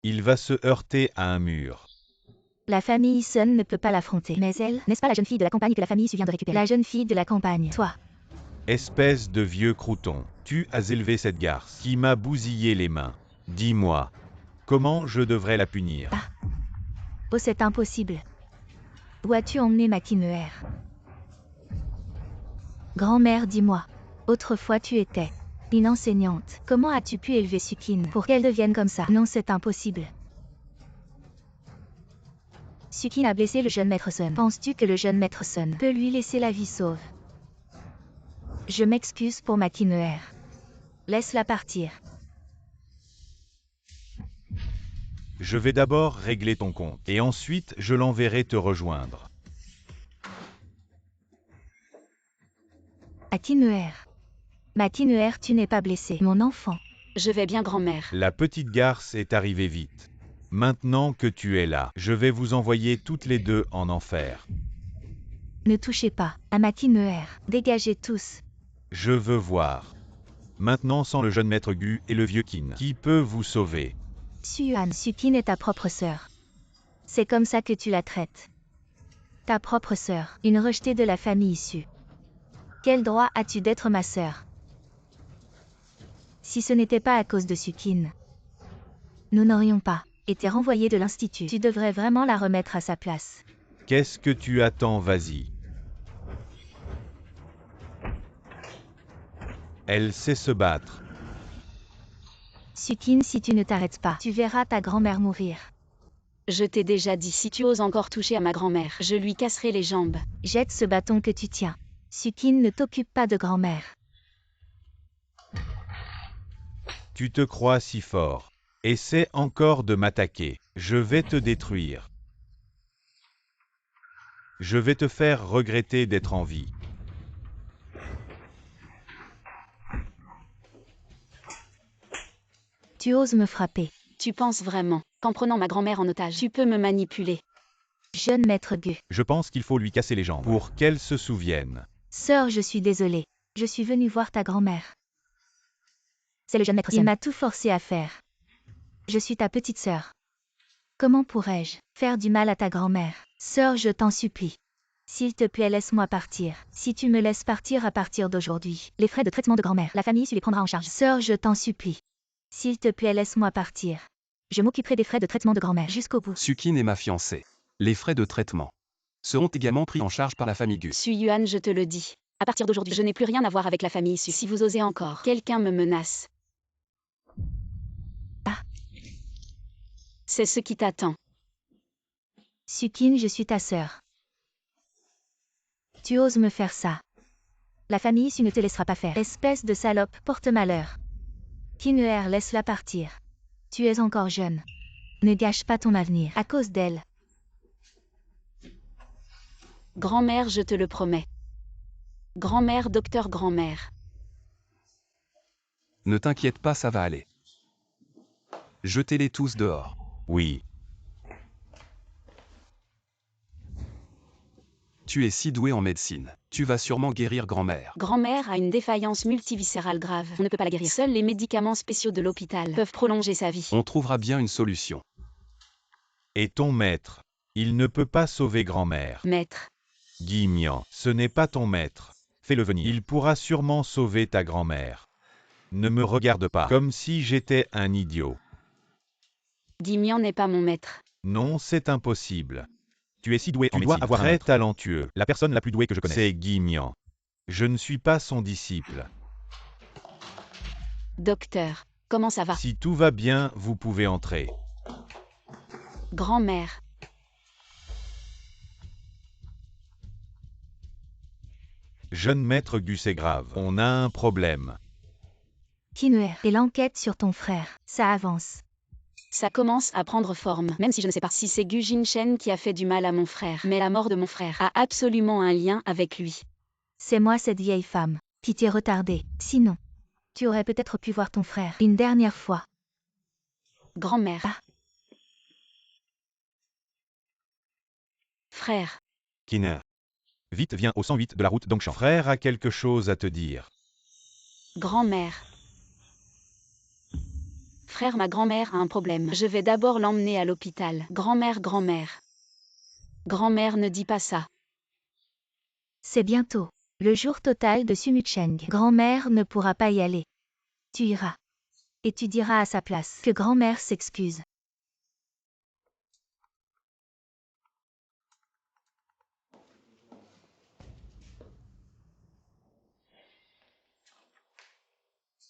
Il va se heurter à un mur. La famille Sun ne peut pas l'affronter. Mais elle, n'est-ce pas la jeune fille de la campagne que la famille Su vient de récupérer? La jeune fille de la campagne. Toi. Espèce de vieux crouton, tu as élevé cette garce qui m'a bousillé les mains. Dis-moi, comment je devrais la punir? Oh, c'est impossible. Où as-tu emmené ma Kineer? Grand-mère, dis-moi. Autrefois tu étais une enseignante. Comment as-tu pu élever Sukin pour qu'elle devienne comme ça? Non, c'est impossible. Sukin a blessé le jeune maître Sun. Penses-tu que le jeune maître Sun peut lui laisser la vie sauve? Je m'excuse pour ma Kineer. Laisse-la partir. Je vais d'abord régler ton compte, et ensuite je l'enverrai te rejoindre. À Kineer. Ma Kineer, tu n'es pas blessé, mon enfant. Je vais bien, grand-mère. La petite garce est arrivée vite. Maintenant que tu es là, je vais vous envoyer toutes les deux en enfer. Ne touchez pas à ma Kineer. Dégagez tous. Je veux voir. Maintenant sans le jeune maître Gu et le vieux Qin. Qui peut vous sauver? Suyuan, Sukin est ta propre sœur. C'est comme ça que tu la traites. Ta propre sœur, une rejetée de la famille issue. Quel droit as-tu d'être ma sœur? Si ce n'était pas à cause de Sukin, nous n'aurions pas été renvoyés de l'institut. Tu devrais vraiment la remettre à sa place. Qu'est-ce que tu attends? Vas-y. Elle sait se battre. Sukin, si tu ne t'arrêtes pas, tu verras ta grand-mère mourir. Je t'ai déjà dit, si tu oses encore toucher à ma grand-mère, je lui casserai les jambes. Jette ce bâton que tu tiens. Sukin, ne t'occupe pas de grand-mère. Tu te crois si fort. Essaie encore de m'attaquer. Je vais te détruire. Je vais te faire regretter d'être en vie. Tu oses me frapper. Tu penses vraiment qu'en prenant ma grand-mère en otage, tu peux me manipuler? Jeune maître Gu. Je pense qu'il faut lui casser les jambes pour qu'elle se souvienne. Sœur, je suis désolée. Je suis venue voir ta grand-mère. C'est le jeune maître Sun. Il m'a tout forcé à faire. Je suis ta petite sœur. Comment pourrais-je faire du mal à ta grand-mère? Sœur, je t'en supplie. S'il te plaît, laisse-moi partir. Si tu me laisses partir à partir d'aujourd'hui, les frais de traitement de grand-mère, la famille les prendra en charge. Sœur, je t'en supplie. S'il te plaît, laisse-moi partir. Je m'occuperai des frais de traitement de grand-mère jusqu'au bout. Sukin est ma fiancée. Les frais de traitement seront également pris en charge par la famille Gu. Suyuan, je te le dis. À partir d'aujourd'hui, je n'ai plus rien à voir avec la famille issue. Si vous osez encore, quelqu'un me menace. Ah. C'est ce qui t'attend. Sukin, je suis ta sœur. Tu oses me faire ça. La famille issue ne te laissera pas faire. Espèce de salope, porte malheur. Kineer, laisse-la partir. Tu es encore jeune. Ne gâche pas ton avenir à cause d'elle. Grand-mère, je te le promets. Grand-mère, docteur grand-mère. Ne t'inquiète pas, ça va aller. Jetez-les tous dehors. Oui. Tu es si doué en médecine. Tu vas sûrement guérir grand-mère. Grand-mère a une défaillance multiviscérale grave. On ne peut pas la guérir. Seuls les médicaments spéciaux de l'hôpital peuvent prolonger sa vie. On trouvera bien une solution. Et ton maître? Il ne peut pas sauver grand-mère. Maître. Guy Mian, ce n'est pas ton maître. Fais-le venir. Il pourra sûrement sauver ta grand-mère. Ne me regarde pas comme si j'étais un idiot. Dimian n'est pas mon maître. Non, c'est impossible. Tu es si doué en Tu dois médecine. avoir Très un maître. talentueux. La personne la plus douée que je connaisse. C'est Guy Mian. Je ne suis pas son disciple. Docteur, comment ça va? Si tout va bien, vous pouvez entrer. Grand-mère. Jeune maître Gu, c'est grave. On a un problème. Kineer, et l'enquête sur ton frère, ça avance. Ça commence à prendre forme, même si je ne sais pas si c'est Gu Jinshen qui a fait du mal à mon frère. Mais la mort de mon frère a absolument un lien avec lui. C'est moi cette vieille femme qui t'ai retardé. Sinon, tu aurais peut-être pu voir ton frère une dernière fois. Grand-mère. Ah. Frère. Kinner. Vite, viens au 108 de la route Dongshan. Frère a quelque chose à te dire. Grand-mère. Frère, ma grand-mère a un problème. Je vais d'abord l'emmener à l'hôpital. Grand-mère, grand-mère. Grand-mère, ne dis pas ça. C'est bientôt le jour total de Sumucheng. Grand-mère ne pourra pas y aller. Tu iras. Et tu diras à sa place que grand-mère s'excuse.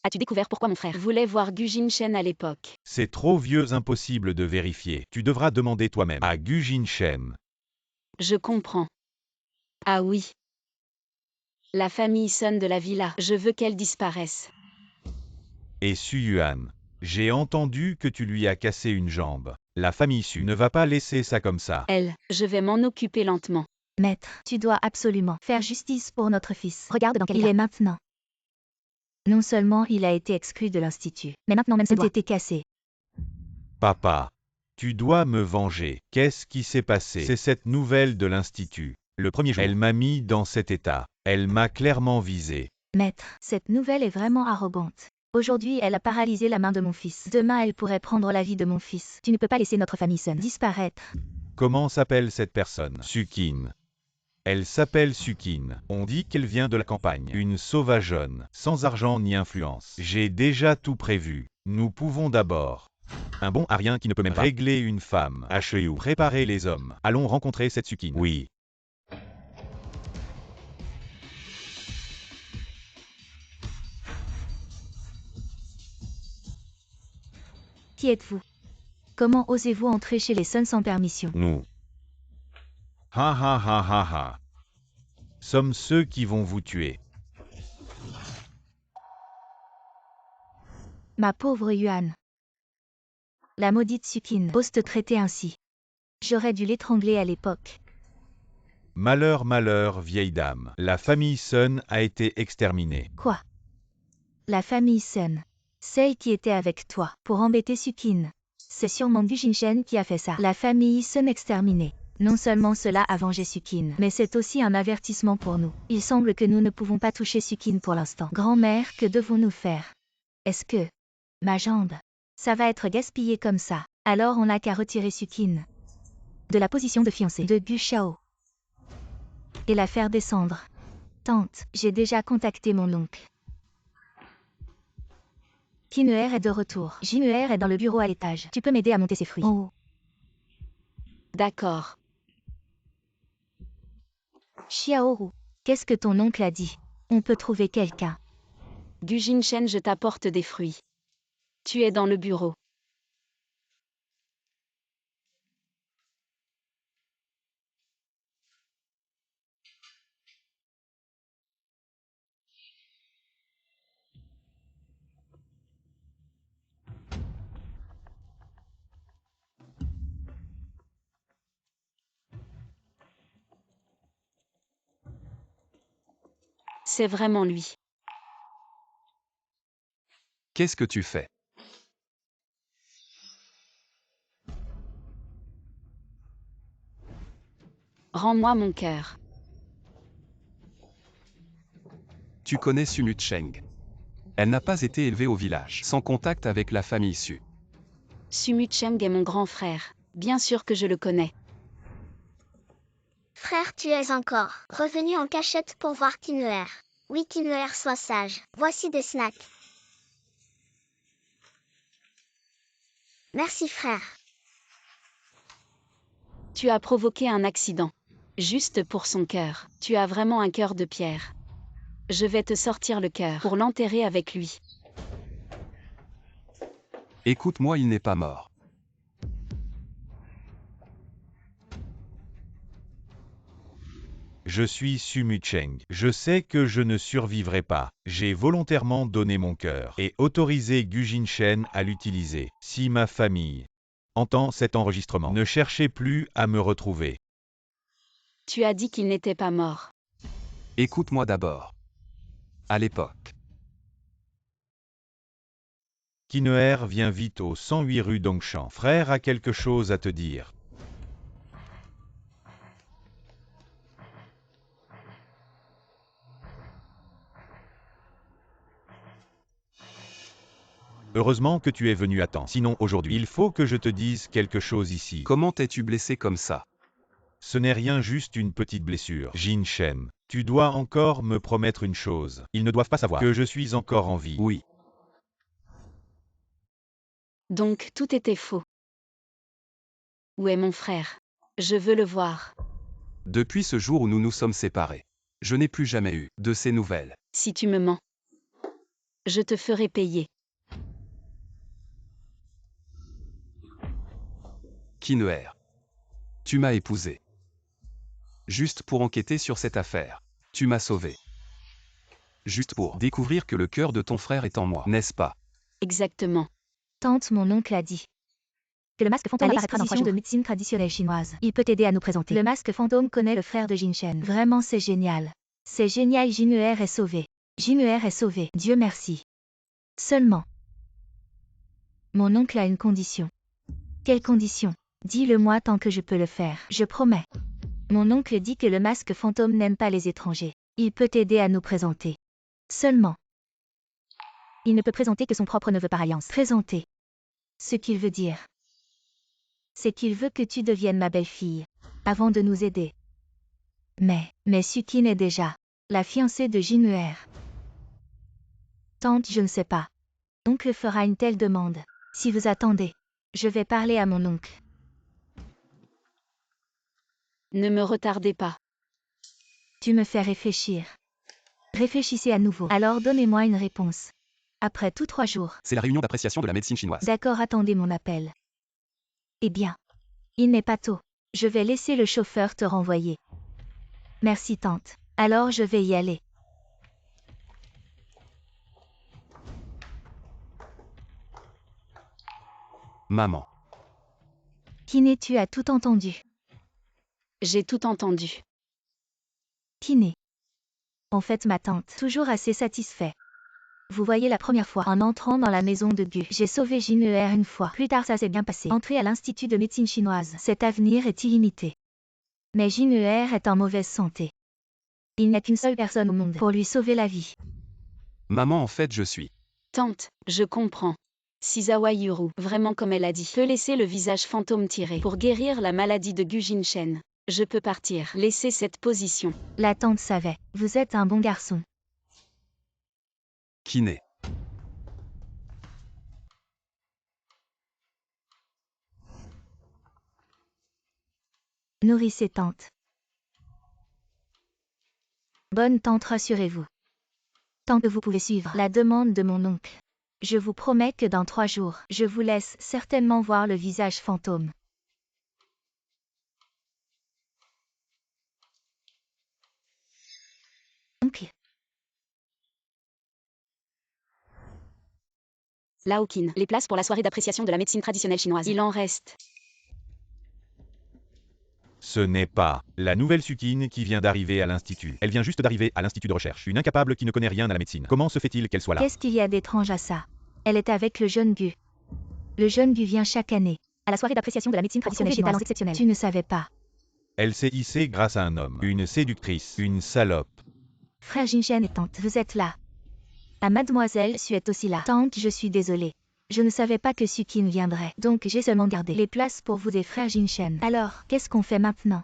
As-tu découvert pourquoi mon frère voulait voir Gu Jinshen à l'époque? C'est trop vieux, impossible de vérifier. Tu devras demander toi-même à Gu Jinshen. Je comprends. Ah oui. La famille Sun de la villa, je veux qu'elle disparaisse. Et Suyuan. J'ai entendu que tu lui as cassé une jambe. La famille Su ne va pas laisser ça comme ça. Elle, je vais m'en occuper lentement. Maître, tu dois absolument faire justice pour notre fils. Regarde dans quel état il est maintenant. Non seulement il a été exclu de l'institut, mais maintenant même ses doigts étaient cassés. Papa. Tu dois me venger. Qu'est-ce qui s'est passé? C'est cette nouvelle de l'institut. Le premier jour, elle m'a mis dans cet état. Elle m'a clairement visé. Maître, cette nouvelle est vraiment arrogante. Aujourd'hui, elle a paralysé la main de mon fils. Demain, elle pourrait prendre la vie de mon fils. Tu ne peux pas laisser notre famille Sun disparaître. Comment s'appelle cette personne? Sukin. Elle s'appelle Sukin. On dit qu'elle vient de la campagne. Une sauvageonne, sans argent ni influence. J'ai déjà tout prévu. Nous pouvons d'abord... Un bon arien qui ne peut même pas régler une femme. HEU. Préparer les hommes. Allons rencontrer cette Sukin. Oui. Qui êtes-vous? Comment osez-vous entrer chez les Sun sans permission? Nous. Ha ha ha ha ha. Sommes ceux qui vont vous tuer. Ma pauvre Yuan. La maudite Sukin ose te traiter ainsi. J'aurais dû l'étrangler à l'époque. Malheur, malheur, vieille dame. La famille Sun a été exterminée. Quoi? La famille Sun. Celle qui était avec toi pour embêter Sukin. C'est sûrement Gu Jinshen qui a fait ça. La famille Sun exterminée. Non seulement cela a vengé Sukin, mais c'est aussi un avertissement pour nous. Il semble que nous ne pouvons pas toucher Sukin pour l'instant. Grand-mère, que devons-nous faire? Est-ce que... Ma jambe. Ça va être gaspillé comme ça. Alors on n'a qu'à retirer Sukin de la position de fiancée de Gu Shao et la faire descendre. Tante, j'ai déjà contacté mon oncle. Kineer est de retour. Jineer est dans le bureau à l'étage. Tu peux m'aider à monter ses fruits. Oh. D'accord. Xiaoru, qu'est-ce que ton oncle a dit? On peut trouver quelqu'un. Gu Jinshen, je t'apporte des fruits. Tu es dans le bureau. C'est vraiment lui. Qu'est-ce que tu fais? Rends-moi mon cœur. Tu connais Sumu Cheng. Elle n'a pas été élevée au village, sans contact avec la famille Su. Sumu Cheng est mon grand frère. Bien sûr que je le connais. Frère, tu es encore revenu en cachette pour voir Kineer. Oui, Kineer, sois sage. Voici des snacks. Merci, frère. Tu as provoqué un accident. Juste pour son cœur. Tu as vraiment un cœur de pierre. Je vais te sortir le cœur pour l'enterrer avec lui. Écoute-moi, il n'est pas mort. Je suis Sumu Cheng. Je sais que je ne survivrai pas. J'ai volontairement donné mon cœur et autorisé Gu Jinshen à l'utiliser. Si ma famille entend cet enregistrement, ne cherchez plus à me retrouver. Tu as dit qu'il n'était pas mort. Écoute-moi d'abord. À l'époque, Kineer, viens vite au 108 rue Dongshan. Frère a quelque chose à te dire. Heureusement que tu es venu à temps. Sinon, aujourd'hui, il faut que je te dise quelque chose ici. comment t'es-tu blessé comme ça? Ce n'est rien, juste une petite blessure. Jinshen, tu dois encore me promettre une chose. Ils ne doivent pas savoir que je suis encore en vie. Oui. Donc tout était faux. Où est mon frère? Je veux le voir. Depuis ce jour où nous nous sommes séparés, je n'ai plus jamais eu de ces nouvelles. Si tu me mens, je te ferai payer. Kineer, tu m'as épousé. Juste pour enquêter sur cette affaire. Tu m'as sauvé. Juste pour découvrir que le cœur de ton frère est en moi, n'est-ce pas? Exactement. Tante, mon oncle a dit que le masque fantôme apparaîtra dans 3 jours de médecine traditionnelle chinoise. Il peut t'aider à nous présenter. Le masque fantôme connaît le frère de Jinshen. Vraiment, c'est génial. C'est génial, Jineer est sauvé. Jineer est sauvé. Dieu merci. Seulement. Mon oncle a une condition. Quelle condition? Dis-le-moi tant que je peux le faire. Je promets. Mon oncle dit que le masque fantôme n'aime pas les étrangers. Il peut t'aider à nous présenter. Seulement. Il ne peut présenter que son propre neveu par alliance. Présenter. Ce qu'il veut dire, c'est qu'il veut que tu deviennes ma belle-fille, avant de nous aider. Mais Sukin est déjà la fiancée de Jin'er. Tante, je ne sais pas. Oncle fera une telle demande. Si vous attendez, je vais parler à mon oncle. Ne me retardez pas. Tu me fais réfléchir. Réfléchissez à nouveau. Alors donnez-moi une réponse. Après tous 3 jours. C'est la réunion d'appréciation de la médecine chinoise. D'accord, attendez mon appel. Eh bien, il n'est pas tôt. Je vais laisser le chauffeur te renvoyer. Merci tante. Alors je vais y aller. Maman. Kiné, tu as tout entendu. J'ai tout entendu. Kiné. En fait, ma tante, toujours assez satisfait. Vous voyez, la première fois, en entrant dans la maison de Gu, j'ai sauvé Jin'er une fois. Plus tard, ça s'est bien passé. Entré à l'Institut de médecine chinoise. Cet avenir est illimité. Mais Jin'er est en mauvaise santé. Il n'y a qu'une seule personne au monde pour lui sauver la vie. Maman, en fait, je suis. Tante, je comprends. Shizawa Yuru, vraiment comme elle a dit, peut laisser le visage fantôme tiré pour guérir la maladie de Gu Jinshen. Je peux partir. Laissez cette position. La tante savait. Vous êtes un bon garçon. Kiné. Nourrissez tante. Bonne tante, rassurez-vous. Tant que vous pouvez suivre la demande de mon oncle. Je vous promets que dans 3 jours, je vous laisse certainement voir le visage fantôme. Oncle. Laokin, les places pour la soirée d'appréciation de la médecine traditionnelle chinoise. Il en reste. Ce n'est pas la nouvelle Sukin qui vient d'arriver à l'Institut. Elle vient juste d'arriver à l'Institut de recherche. Une incapable qui ne connaît rien à la médecine. Comment se fait-il qu'elle soit là? Qu'est-ce qu'il y a d'étrange à ça? Elle est avec le jeune Gu. Le jeune Gu vient chaque année à la soirée d'appréciation de la médecine traditionnelle chinoise. Des talents exceptionnels. Tu ne savais pas. Elle s'est hissée grâce à un homme. Une séductrice. Une salope. Frère Jinshen et tante, vous êtes là. Ah, mademoiselle Su est aussi là. Tante, je suis désolée. Je ne savais pas que Sukin viendrait, donc j'ai seulement gardé les places pour vous des frères Jinshen. Alors, qu'est-ce qu'on fait maintenant?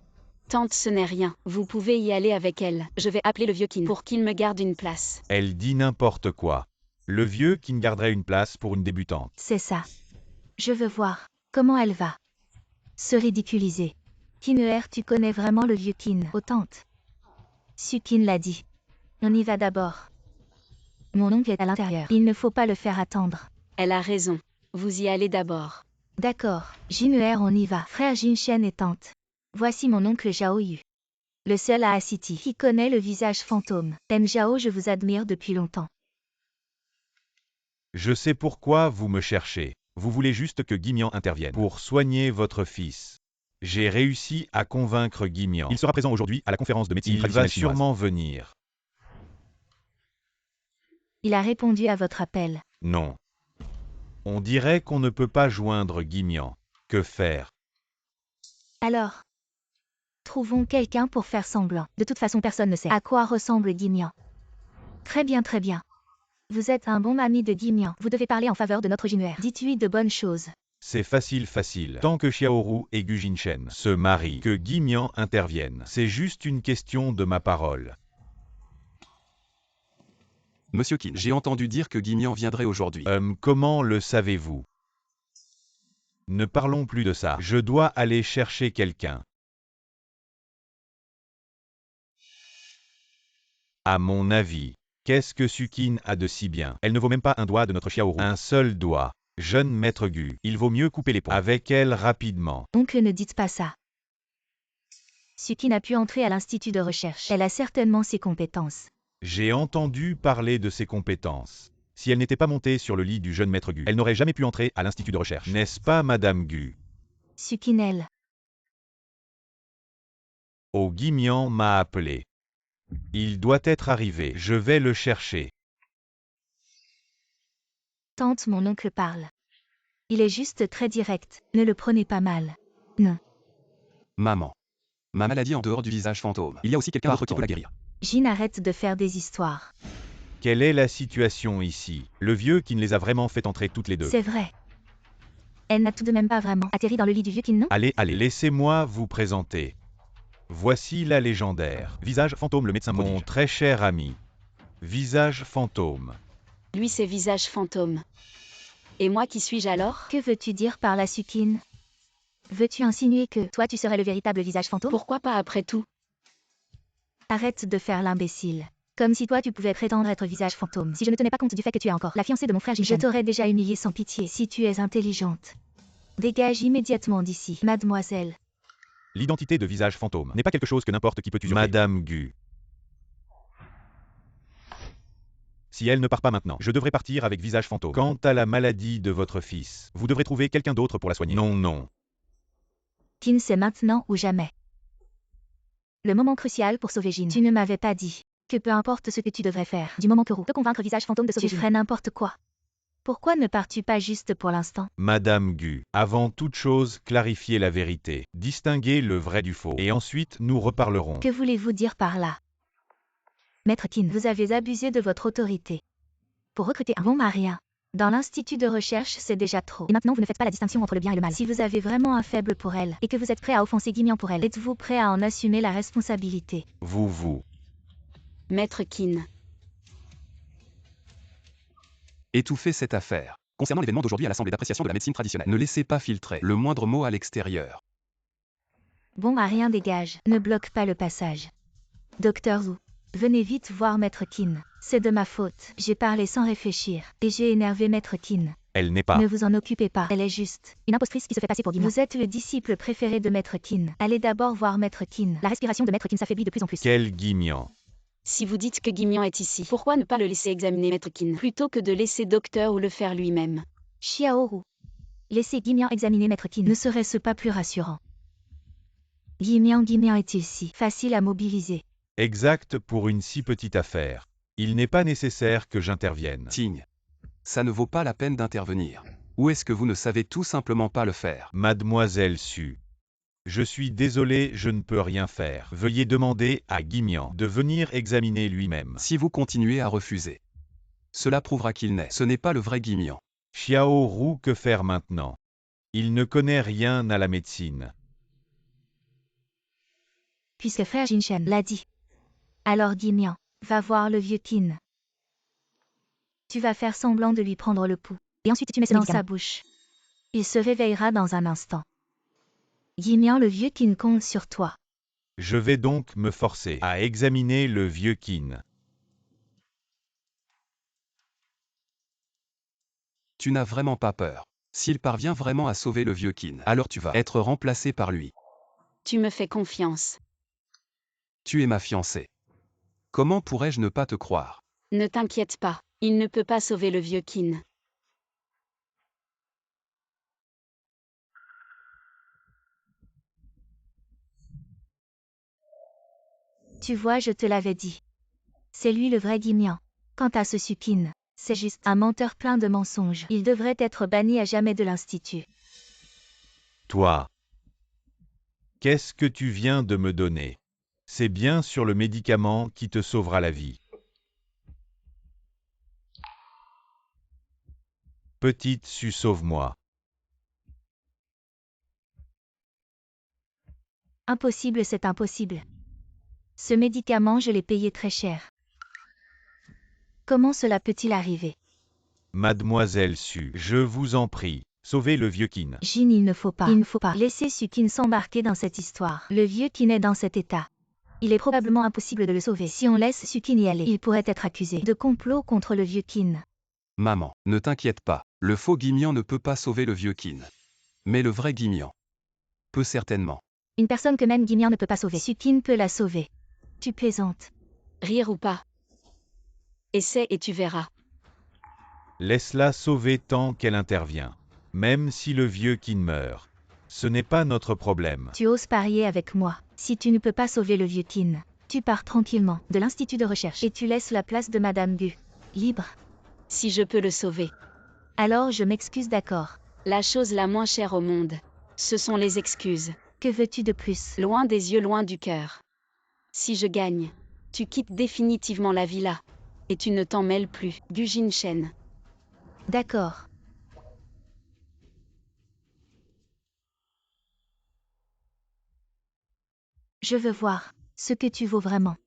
Tante, ce n'est rien. Vous pouvez y aller avec elle. Je vais appeler le vieux Qin pour qu'il me garde une place. Elle dit n'importe quoi. Le vieux qui ne garderait une place pour une débutante. C'est ça. Je veux voir comment elle va. Se ridiculiser. Jin'er, tu connais vraiment le vieux Qin? Oh tante. Sukin l'a dit. On y va d'abord. Mon oncle est à l'intérieur. Il ne faut pas le faire attendre. Elle a raison. Vous y allez d'abord. D'accord. Jin'er, on y va. Frère Jinshen et tante. Voici mon oncle Zhao Yu. Le seul à City qui connaît le visage fantôme. M. Zhao, je vous admire depuis longtemps. Je sais pourquoi vous me cherchez. Vous voulez juste que Guimian intervienne pour soigner votre fils. J'ai réussi à convaincre Guimian. Il sera présent aujourd'hui à la conférence de médecine Il va traditionnelle chinoise. sûrement venir. Il a répondu à votre appel. Non. On dirait qu'on ne peut pas joindre Guimian. Que faire? Alors, trouvons quelqu'un pour faire semblant. De toute façon, personne ne sait à quoi ressemble Guimian. Très bien, très bien. Vous êtes un bon ami de Guimian. Vous devez parler en faveur de notre Jin'er. Dites-lui de bonnes choses. C'est facile. Tant que Xiaoru et Gu Jinshen se marient, que Guimian intervienne. C'est juste une question de ma parole. Monsieur Qin, j'ai entendu dire que Guimian viendrait aujourd'hui. Comment le savez-vous? Ne parlons plus de ça. Je dois aller chercher quelqu'un. À mon avis, qu'est-ce que Sukin a de si bien? Elle ne vaut même pas un doigt de notre Xiaoru. Un seul doigt. Jeune maître Gu. Il vaut mieux couper les ponts. Avec elle rapidement. Donc ne dites pas ça. Sukin a pu entrer à l'Institut de recherche. Elle a certainement ses compétences. J'ai entendu parler de ses compétences. Si elle n'était pas montée sur le lit du jeune maître Gu, elle n'aurait jamais pu entrer à l'Institut de recherche. N'est-ce pas, Madame Gu? Sukin, elle. Oh, Guimian m'a appelé. Il doit être arrivé. Je vais le chercher. Tante, mon oncle parle. Il est juste très direct. Ne le prenez pas mal. Non. Maman. Ma maladie en dehors du visage fantôme. Il y a aussi quelqu'un d'autre qui peut la guérir. Jean, arrête de faire des histoires. Quelle est la situation ici? Le vieux qui les a vraiment fait entrer toutes les deux. C'est vrai. Elle n'a tout de même pas vraiment atterri dans le lit du vieux Kin, non? Allez, laissez-moi vous présenter. Voici la légendaire. Visage fantôme, le médecin Mon prodige. très cher ami. Visage fantôme. Lui, c'est visage fantôme. Et moi, qui suis-je alors? Que veux-tu dire par là, Sukin? Veux-tu insinuer que toi tu serais le véritable visage fantôme? Pourquoi pas après tout? Arrête de faire l'imbécile. Comme si toi tu pouvais prétendre être visage fantôme. Si je ne tenais pas compte du fait que tu es encore la fiancée de mon frère Jin, je t'aurais déjà humilié sans pitié. Si tu es intelligente, dégage immédiatement d'ici, mademoiselle. L'identité de visage fantôme n'est pas quelque chose que n'importe qui peut usurper. Madame Gu. Si elle ne part pas maintenant, je devrais partir avec visage fantôme. Quant à la maladie de votre fils, Vous devrez trouver quelqu'un d'autre pour la soigner. non. Kin, c'est maintenant ou jamais. Le moment crucial pour sauver Jin. Tu ne m'avais pas dit que peu importe ce que tu devrais faire, du moment que Ru peut convaincre visage fantôme de sauver Jin, tu ferais n'importe quoi. Pourquoi ne pars-tu pas juste pour l'instant? Madame Gu, avant toute chose, clarifiez la vérité. Distinguez le vrai du faux. Et ensuite, nous reparlerons. Que voulez-vous dire par là? Maître Kin, vous avez abusé de votre autorité pour recruter un bon marien. Dans l'institut de recherche, c'est déjà trop. Et maintenant, vous ne faites pas la distinction entre le bien et le mal. Si vous avez vraiment un faible pour elle, et que vous êtes prêt à offenser Guimian pour elle, êtes-vous prêt à en assumer la responsabilité? Vous. Maître Kin. Étouffez cette affaire. Concernant l'événement d'aujourd'hui à l'Assemblée d'appréciation de la médecine traditionnelle, ne laissez pas filtrer le moindre mot à l'extérieur. Bon marien, dégage. Ne bloque pas le passage. Docteur Zhu, venez vite voir Maître Kin. C'est de ma faute. J'ai parlé sans réfléchir. Et j'ai énervé Maître Kin. Elle n'est pas. Ne vous en occupez pas. Elle est juste une impostrice qui se fait passer pour Guimian. Vous êtes le disciple préféré de Maître Kin. Allez d'abord voir Maître Kin. La respiration de Maître Kin s'affaiblit de plus en plus. Quel Guimian? Si vous dites que Guimian est ici, pourquoi ne pas le laisser examiner Maître Kin, plutôt que de laisser Docteur ou le faire lui-même? Xiaoru. Laissez Guimian examiner Maître Kin. Ne serait-ce pas plus rassurant? Guimian est ici. Facile à mobiliser. Exact pour une si petite affaire. Il n'est pas nécessaire que j'intervienne. Ting. Ça ne vaut pas la peine d'intervenir. Ou est-ce que vous ne savez tout simplement pas le faire? Mademoiselle Su. Je suis désolé, je ne peux rien faire. Veuillez demander à Guimian de venir examiner lui-même. Si vous continuez à refuser, cela prouvera qu'il n'est. Ce n'est pas le vrai Guimian. Xiaoru, que faire maintenant? Il ne connaît rien à la médecine. Puisque frère Jinshen l'a dit. Alors Guimian, va voir le vieux Kin. Tu vas faire semblant de lui prendre le pouls. Et ensuite tu mets ça dans sa bouche. Il se réveillera dans un instant. Guimian, le vieux Kin compte sur toi. Je vais donc me forcer à examiner le vieux Kin. Tu n'as vraiment pas peur. S'il parvient vraiment à sauver le vieux Kin, alors tu vas être remplacé par lui. Tu me fais confiance. Tu es ma fiancée. Comment pourrais-je ne pas te croire? Ne t'inquiète pas, il ne peut pas sauver le vieux Kin. Tu vois, je te l'avais dit. C'est lui le vrai Guimian. Quant à ce Sukin, c'est juste un menteur plein de mensonges. Il devrait être banni à jamais de l'institut. Toi. Qu'est-ce que tu viens de me donner? C'est bien sûr le médicament qui te sauvera la vie. Petite Su, sauve-moi. Impossible, c'est impossible. Ce médicament, je l'ai payé très cher. Comment cela peut-il arriver? Mademoiselle Su, je vous en prie, sauvez le vieux Kin. Jin, il ne faut pas laisser Sukin s'embarquer dans cette histoire. Le vieux Kin est dans cet état. Il est probablement impossible de le sauver. Si on laisse Sukin y aller, il pourrait être accusé de complot contre le vieux Kin. Maman, ne t'inquiète pas. Le faux Guimian ne peut pas sauver le vieux Kin. Mais le vrai Guimian peut certainement. Une personne que même Guimian ne peut pas sauver. Sukin peut la sauver. Tu plaisantes. Rire ou pas. Essaie et tu verras. Laisse-la sauver tant qu'elle intervient. Même si le vieux Kin meurt. Ce n'est pas notre problème. Tu oses parier avec moi. Si tu ne peux pas sauver le vieux Kin, tu pars tranquillement de l'institut de recherche et tu laisses la place de Madame Gu libre. Si je peux le sauver. Alors je m'excuse, d'accord. La chose la moins chère au monde. Ce sont les excuses. Que veux-tu de plus? Loin des yeux, loin du cœur. Si je gagne, tu quittes définitivement la villa. Et tu ne t'en mêles plus, Gujin Shen. D'accord. Je veux voir ce que tu vaux vraiment.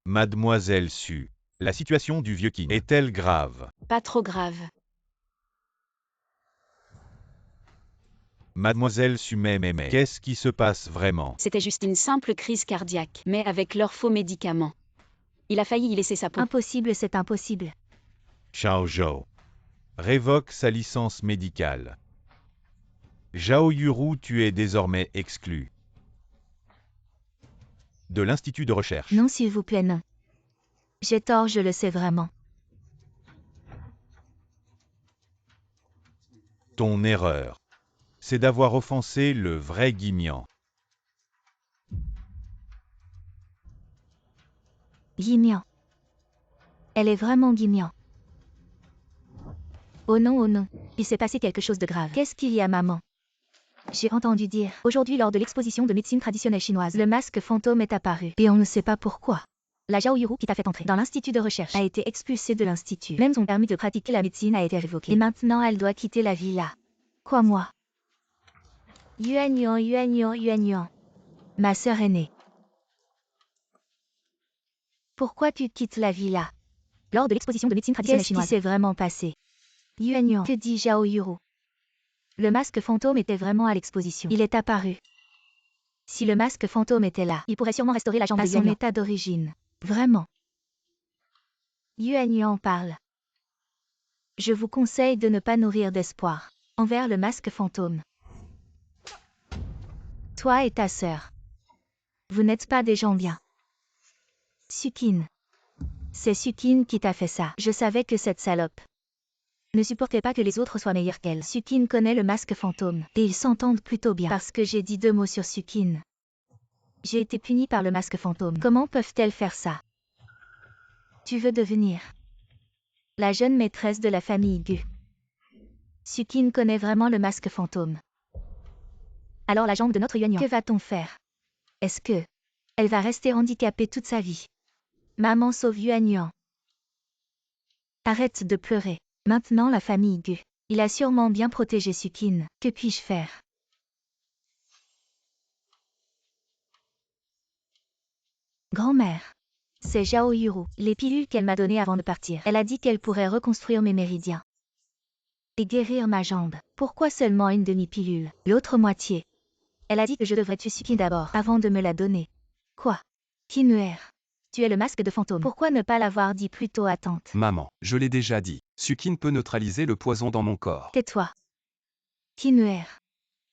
Mademoiselle Su. La situation du vieux Qin est-elle grave? Pas trop grave. Mademoiselle Su, mais qu'est-ce qui se passe vraiment? C'était juste une simple crise cardiaque, mais avec leurs faux médicaments. Il a failli y laisser sa peau. Impossible, c'est impossible. Xiao Zhou révoque sa licence médicale. Zhao Yuru, tu es désormais exclu de l'Institut de recherche. Non, s'il vous plaît, non. J'ai tort, je le sais vraiment. Ton erreur, c'est d'avoir offensé le vrai Guimian. Guignan. Elle est vraiment Guignan. Oh non, il s'est passé quelque chose de grave. Qu'est-ce qu'il y a, maman? J'ai entendu dire, aujourd'hui lors de l'exposition de médecine traditionnelle chinoise, le masque fantôme est apparu. Et on ne sait pas pourquoi. La Zhao Yuru qui t'a fait entrer dans l'institut de recherche a été expulsée de l'institut. Même son permis de pratiquer la médecine a été révoqué. Et maintenant elle doit quitter la villa. Quoi, moi? Yuan Yuan. Ma sœur aînée. Pourquoi tu quittes la villa? Lors de l'exposition de médecine traditionnelle chinoise. Qu'est-ce qui s'est vraiment passé? Yuan, que dit Zhao Yuru? Le masque fantôme était vraiment à l'exposition. Il est apparu. Si le masque fantôme était là, il pourrait sûrement restaurer la jambe de son état d'origine. Vraiment. Yuan parle. Je vous conseille de ne pas nourrir d'espoir envers le masque fantôme. Toi et ta sœur. Vous n'êtes pas des gens bien. Sukin. C'est Sukin qui t'a fait ça. Je savais que cette salope ne supportait pas que les autres soient meilleurs qu'elle. Sukin connaît le masque fantôme. Et ils s'entendent plutôt bien. Parce que j'ai dit 2 mots sur Sukin. J'ai été punie par le masque fantôme. Comment peuvent-elles faire ça? Tu veux devenir la jeune maîtresse de la famille Gu. Sukin connaît vraiment le masque fantôme. Alors la jambe de notre Yuan, que va-t-on faire? Est-ce que elle va rester handicapée toute sa vie? Maman sauve Yuan. Arrête de pleurer. Maintenant la famille Gu. Il a sûrement bien protégé Sukin. Que puis-je faire? Grand-mère. C'est Zhao Yuru. Les pilules qu'elle m'a données avant de partir. Elle a dit qu'elle pourrait reconstruire mes méridiens. Et guérir ma jambe. Pourquoi seulement une demi-pilule? L'autre moitié. Elle a dit que je devrais tuer Sukin d'abord, avant de me la donner. Quoi? Kinuer. Tu es le masque de fantôme. Pourquoi ne pas l'avoir dit plus tôt à tante? Maman, je l'ai déjà dit, Sukin peut neutraliser le poison dans mon corps. Tais-toi. Kinuer.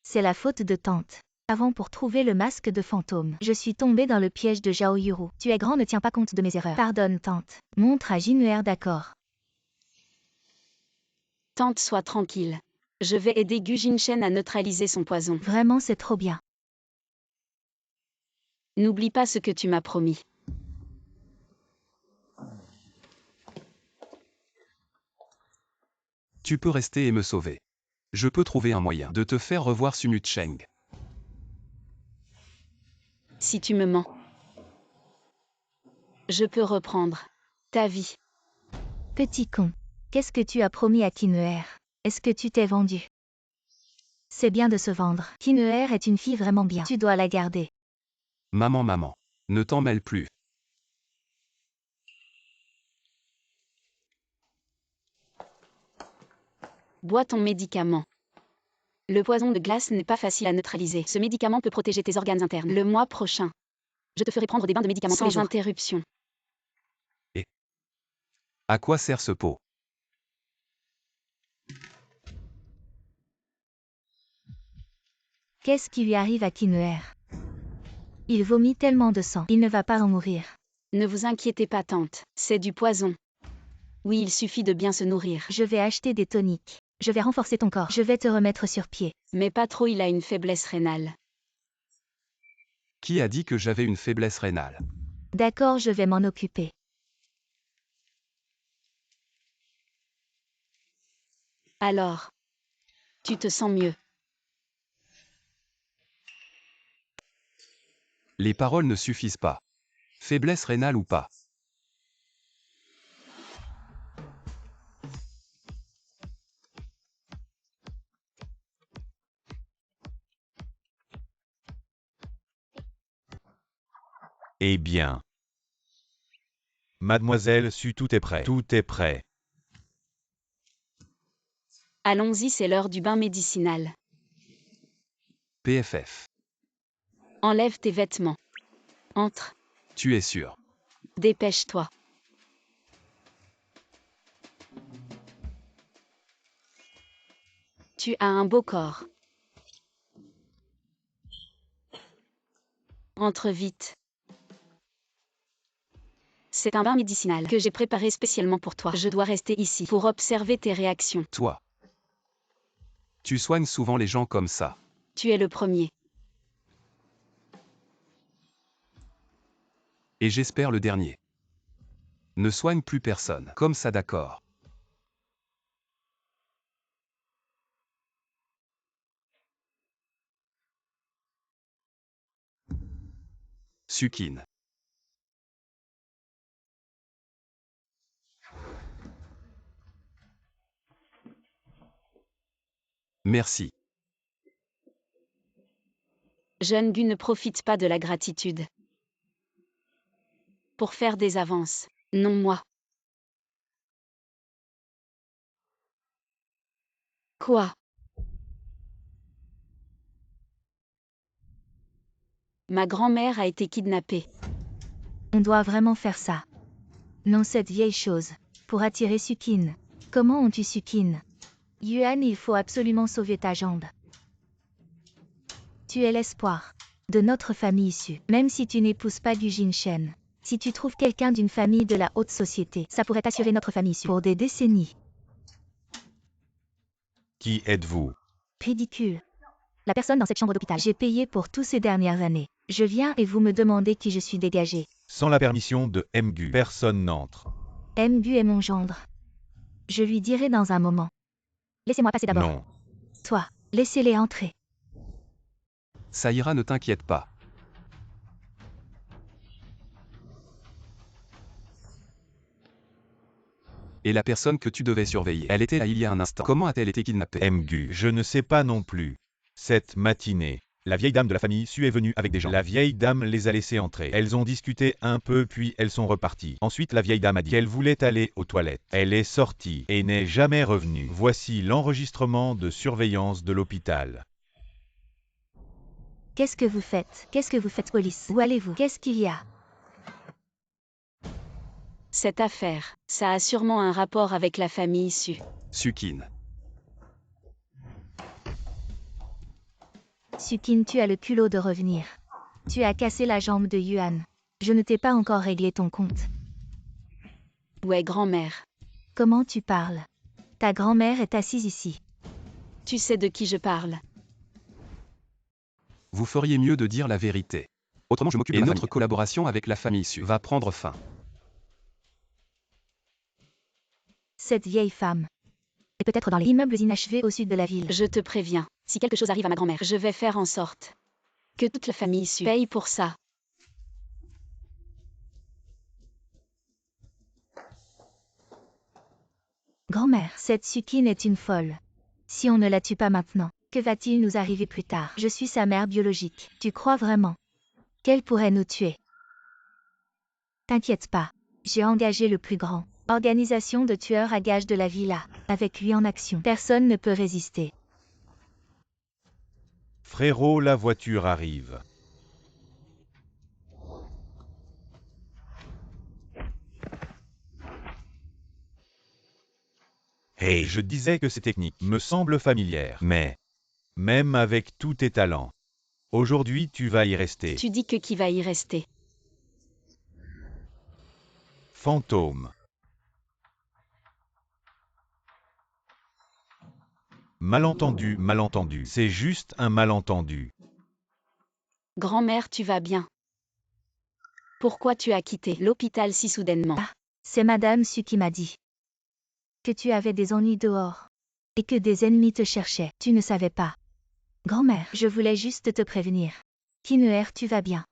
C'est la faute de tante. Avant pour trouver le masque de fantôme. Je suis tombée dans le piège de Zhao Yuru. Tu es grand, ne tiens pas compte de mes erreurs. Pardonne tante. Montre à Jinuer, d'accord. Tante, sois tranquille. Je vais aider Gujin Shen à neutraliser son poison. Vraiment, c'est trop bien. N'oublie pas ce que tu m'as promis. Tu peux rester et me sauver. Je peux trouver un moyen de te faire revoir Sumu Cheng. Si tu me mens, je peux reprendre ta vie. Petit con. Qu'est-ce que tu as promis à Kinuer? Est-ce que tu t'es vendu? C'est bien de se vendre. Kinuer est une fille vraiment bien. Tu dois la garder. Maman, ne t'en mêle plus. Bois ton médicament. Le poison de glace n'est pas facile à neutraliser. Ce médicament peut protéger tes organes internes. Le mois prochain, je te ferai prendre des bains de médicaments tous les sans jours. interruption. À quoi sert ce pot? Qu'est-ce qui lui arrive à Kinuer? Il vomit tellement de sang. Il ne va pas en mourir. Ne vous inquiétez pas, tante. C'est du poison. Oui, il suffit de bien se nourrir. Je vais acheter des toniques. Je vais renforcer ton corps. Je vais te remettre sur pied. Mais pas trop, il a une faiblesse rénale. Qui a dit que j'avais une faiblesse rénale? D'accord, je vais m'en occuper. Alors, tu te sens mieux? Les paroles ne suffisent pas. Faiblesse rénale ou pas. Eh bien. Mademoiselle Su, tout est prêt. Tout est prêt. Allons-y, c'est l'heure du bain médicinal. PFF. Enlève tes vêtements. Entre. Tu es sûr. Dépêche-toi. Tu as un beau corps. Entre vite. C'est un bain médicinal que j'ai préparé spécialement pour toi. Je dois rester ici pour observer tes réactions. Toi. Tu soignes souvent les gens comme ça. Tu es le premier. Et j'espère le dernier. Ne soigne plus personne. Comme ça, d'accord. Sukin. Merci. Jeune Gu, ne profite pas de la gratitude. Pour faire des avances. Non, moi. Quoi? Ma grand-mère a été kidnappée. On doit vraiment faire ça. Non, cette vieille chose. Pour attirer Sukin. Comment on tue Sukin? Yuan, il faut absolument sauver ta jambe. Tu es l'espoir de notre famille issue. Même si tu n'épouses pas Gujin Shen. Si tu trouves quelqu'un d'une famille de la haute société, ça pourrait assurer notre famille issue pour des décennies. Qui êtes-vous? Ridicule. La personne dans cette chambre d'hôpital. J'ai payé pour tous ces dernières années. Je viens et vous me demandez qui je suis dégagé. Sans la permission de Mgu, personne n'entre. Mgu est mon gendre. Je lui dirai dans un moment. Laissez-moi passer d'abord. Non. Toi, laissez-les entrer. Ça ira, ne t'inquiète pas. Et la personne que tu devais surveiller, elle était là il y a un instant. Comment a-t-elle été kidnappée? Mgu, je ne sais pas non plus. Cette matinée, la vieille dame de la famille Su est venue avec des gens. La vieille dame les a laissés entrer. Elles ont discuté un peu puis elles sont reparties. Ensuite la vieille dame a dit qu'elle voulait aller aux toilettes. Elle est sortie et n'est jamais revenue. Voici l'enregistrement de surveillance de l'hôpital. Qu'est-ce que vous faites? Qu'est-ce que vous faites, police? Où allez-vous? Qu'est-ce qu'il y a? Cette affaire, ça a sûrement un rapport avec la famille Su. Sukin. Sukin, tu as le culot de revenir. Tu as cassé la jambe de Yuan. Je ne t'ai pas encore réglé ton compte. Ouais, grand-mère. Comment tu parles? Ta grand-mère est assise ici. Tu sais de qui je parle. Vous feriez mieux de dire la vérité. Autrement je m'occupe de la famille. Et notre collaboration avec la famille Su va prendre fin. Cette vieille femme est peut-être dans les immeubles inachevés au sud de la ville. Je te préviens, si quelque chose arrive à ma grand-mère, je vais faire en sorte que toute la famille Su paye pour ça. Grand-mère, cette Sukin est une folle. Si on ne la tue pas maintenant, que va-t-il nous arriver plus tard? Je suis sa mère biologique. Tu crois vraiment qu'elle pourrait nous tuer? T'inquiète pas. J'ai engagé le plus grand organisation de tueurs à gages de la villa. Avec lui en action, personne ne peut résister. Frérot, la voiture arrive. Hey, je disais que ces techniques me semblent familières, mais même avec tous tes talents, aujourd'hui tu vas y rester. Tu dis que qui va y rester? Fantôme. Malentendu, malentendu. C'est juste un malentendu. Grand-mère, tu vas bien? Pourquoi tu as quitté l'hôpital si soudainement? C'est Madame Su qui m'a dit que tu avais des ennuis dehors et que des ennemis te cherchaient. Tu ne savais pas. Grand-mère, je voulais juste te prévenir. Kinuer, tu vas bien.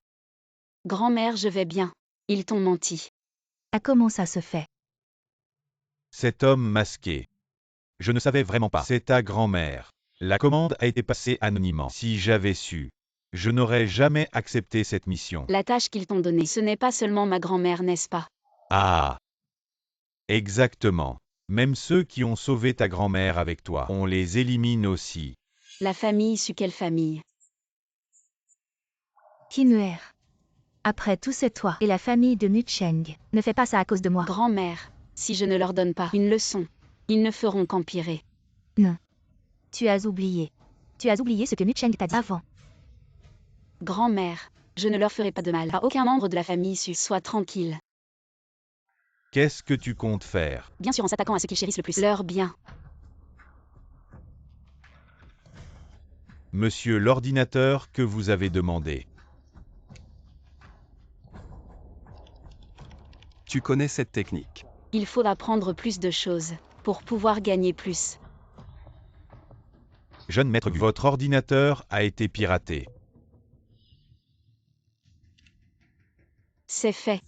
Grand-mère, je vais bien. Ils t'ont menti. Ah, comment ça se fait? Cet homme masqué. Je ne savais vraiment pas. C'est ta grand-mère. La commande a été passée anonymement. Si j'avais su, je n'aurais jamais accepté cette mission. La tâche qu'ils t'ont donnée, ce n'est pas seulement ma grand-mère, n'est-ce pas? Ah, exactement. Même ceux qui ont sauvé ta grand-mère avec toi, on les élimine aussi. La famille issue quelle famille? Kinuer. Après tout, c'est toi et la famille de Nucheng. Ne fais pas ça à cause de moi. Grand-mère, si je ne leur donne pas une leçon, ils ne feront qu'empirer. Non. Tu as oublié. Tu as oublié ce que Nucheng t'a dit avant. Grand-mère, je ne leur ferai pas de mal. À aucun membre de la famille issue. Sois tranquille. Qu'est-ce que tu comptes faire? Bien sûr en s'attaquant à ceux qu'ils chérissent le plus. Leur bien. Monsieur l'ordinateur, que vous avez demandé? Tu connais cette technique. Il faut apprendre plus de choses pour pouvoir gagner plus. Jeune maître Gu, votre ordinateur a été piraté. C'est fait.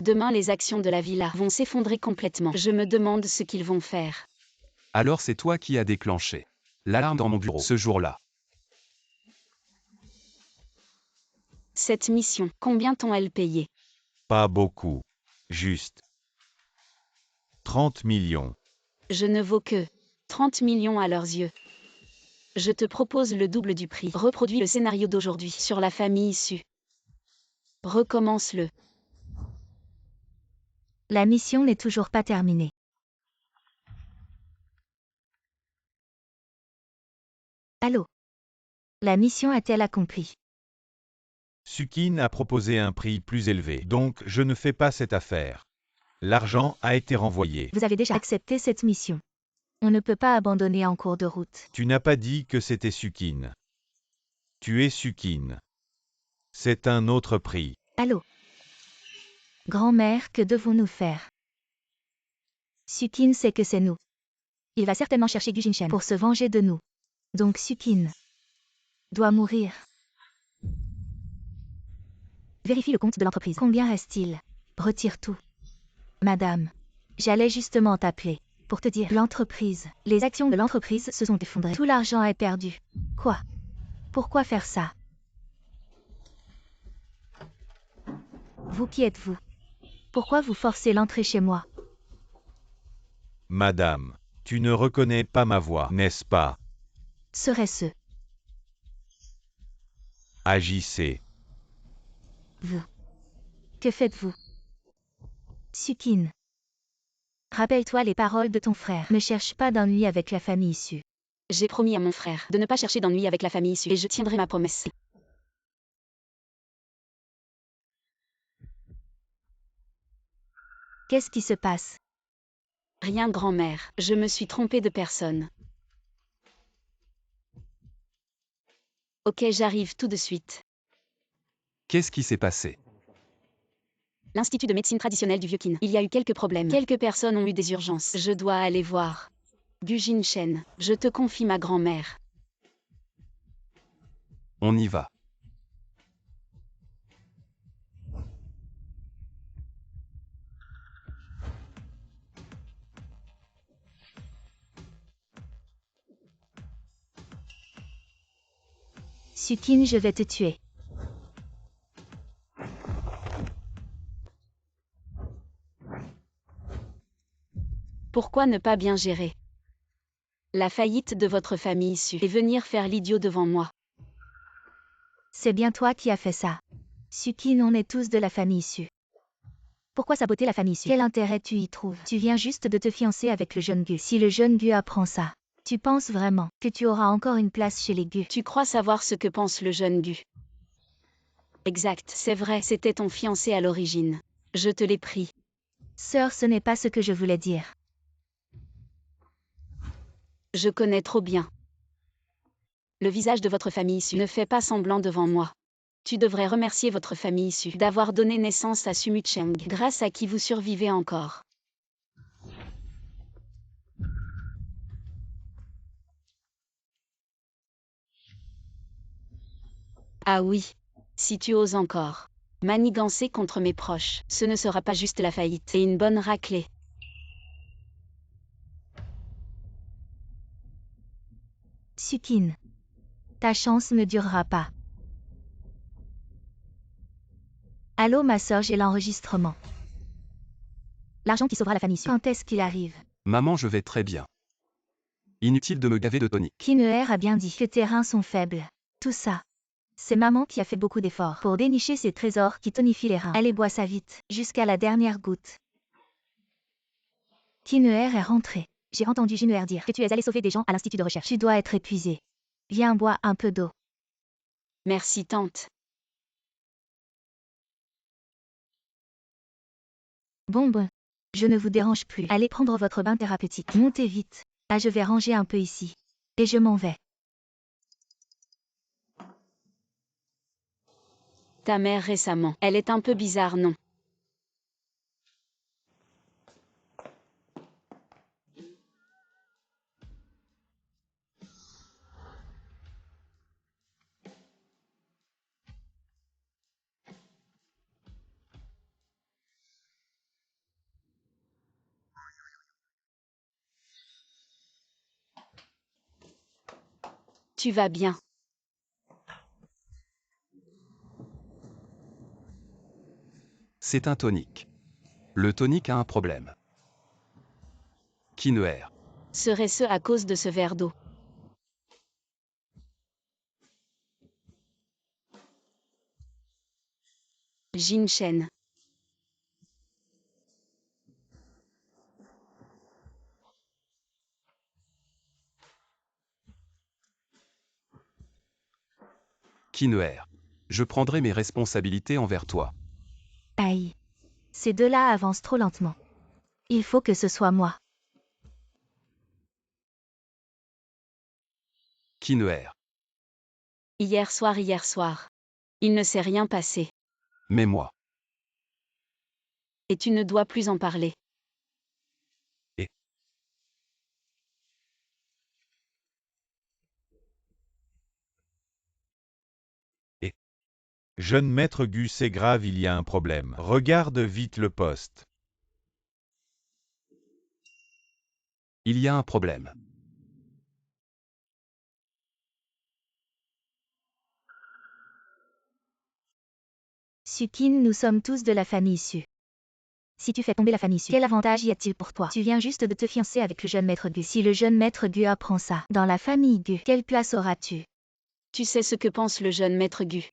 Demain, les actions de la villa vont s'effondrer complètement. Je me demande ce qu'ils vont faire. Alors c'est toi qui as déclenché l'alarme dans mon bureau ce jour-là. Cette mission, combien t'ont-elles payé? Pas beaucoup. Juste 30 millions. Je ne vaux que 30 millions à leurs yeux. Je te propose le double du prix. Reproduis le scénario d'aujourd'hui sur la famille issue. Recommence-le. La mission n'est toujours pas terminée. Allô? La mission a-t-elle accompli? Sukin a proposé un prix plus élevé, donc je ne fais pas cette affaire. L'argent a été renvoyé. Vous avez déjà accepté cette mission. On ne peut pas abandonner en cours de route. Tu n'as pas dit que c'était Sukin. Tu es Sukin. C'est un autre prix. Allô? Grand-mère, que devons-nous faire? Sukin sait que c'est nous. Il va certainement chercher Gujinshen pour se venger de nous. Donc Sukin doit mourir. Vérifie le compte de l'entreprise. Combien reste-t-il? Retire tout. Madame, j'allais justement t'appeler pour te dire l'entreprise. Les actions de l'entreprise se sont effondrées. Tout l'argent est perdu. Quoi? Pourquoi faire ça? Vous qui êtes-vous? Pourquoi vous forcez l'entrée chez moi? Madame, tu ne reconnais pas ma voix, n'est-ce pas? Serait-ce Agissez. vous? Que faites-vous? Sukin. Rappelle-toi les paroles de ton frère. Ne cherche pas d'ennui avec la famille issue. J'ai promis à mon frère de ne pas chercher d'ennui avec la famille issue et je tiendrai ma promesse. Qu'est-ce qui se passe? Rien, grand-mère, je me suis trompée de personne. Ok, j'arrive tout de suite. Qu'est-ce qui s'est passé? L'Institut de médecine traditionnelle du Vieux-Qin. Il y a eu quelques problèmes. Quelques personnes ont eu des urgences. Je dois aller voir Gujinshen. Je te confie ma grand-mère. On y va. Sukin, je vais te tuer. Pourquoi ne pas bien gérer la faillite de votre famille issue et venir faire l'idiot devant moi? C'est bien toi qui as fait ça. Sukin, on est tous de la famille issue. Pourquoi saboter la famille issue? Quel intérêt tu y trouves? Tu viens juste de te fiancer avec le jeune Gu. Si le jeune Gu apprend ça, tu penses vraiment que tu auras encore une place chez les Gu? Tu crois savoir ce que pense le jeune Gu? Exact, c'est vrai, c'était ton fiancé à l'origine. Je te l'ai pris. Sœur, ce n'est pas ce que je voulais dire. Je connais trop bien le visage de votre famille issue. Ne fais pas semblant devant moi. Tu devrais remercier votre famille issue d'avoir donné naissance à Sumucheng, grâce à qui vous survivez encore. Ah oui. Si tu oses encore manigancer contre mes proches, ce ne sera pas juste la faillite et une bonne raclée. Sukin. Ta chance ne durera pas. Allô ma sœur, j'ai l'enregistrement. L'argent qui sauvera la famille. Quand est-ce qu'il arrive? Maman, je vais très bien. Inutile de me gaver de tonique. Kineher a bien dit que tes reins sont faibles. Tout ça. C'est maman qui a fait beaucoup d'efforts pour dénicher ces trésors qui tonifient les reins. Allez, bois ça vite, jusqu'à la dernière goutte. Kineher est rentré. J'ai entendu Kineher dire que tu es allé sauver des gens à l'institut de recherche. Tu dois être épuisé. Viens, bois un peu d'eau. Merci tante. Bon. Je ne vous dérange plus. Allez prendre votre bain thérapeutique. Montez vite. Ah, je vais ranger un peu ici. Et je m'en vais. Ta mère récemment. Elle est un peu bizarre, non? Tu vas bien. C'est un tonique. Le tonique a un problème. Kineher. Serait-ce à cause de ce verre d'eau? Jinshen. Kineher. Je prendrai mes responsabilités envers toi. Aïe. Ces deux-là avancent trop lentement. Il faut que ce soit moi. Kineher. Hier soir. Il ne s'est rien passé. Mais moi. Et tu ne dois plus en parler. Jeune maître Gu, c'est grave, il y a un problème. Regarde vite le poste. Il y a un problème. Sukin, nous sommes tous de la famille Su. Si tu fais tomber la famille Su, quel avantage y a-t-il pour toi? Tu viens juste de te fiancer avec le jeune maître Gu. Si le jeune maître Gu apprend ça, dans la famille Gu, quelle place auras-tu? Tu sais ce que pense le jeune maître Gu.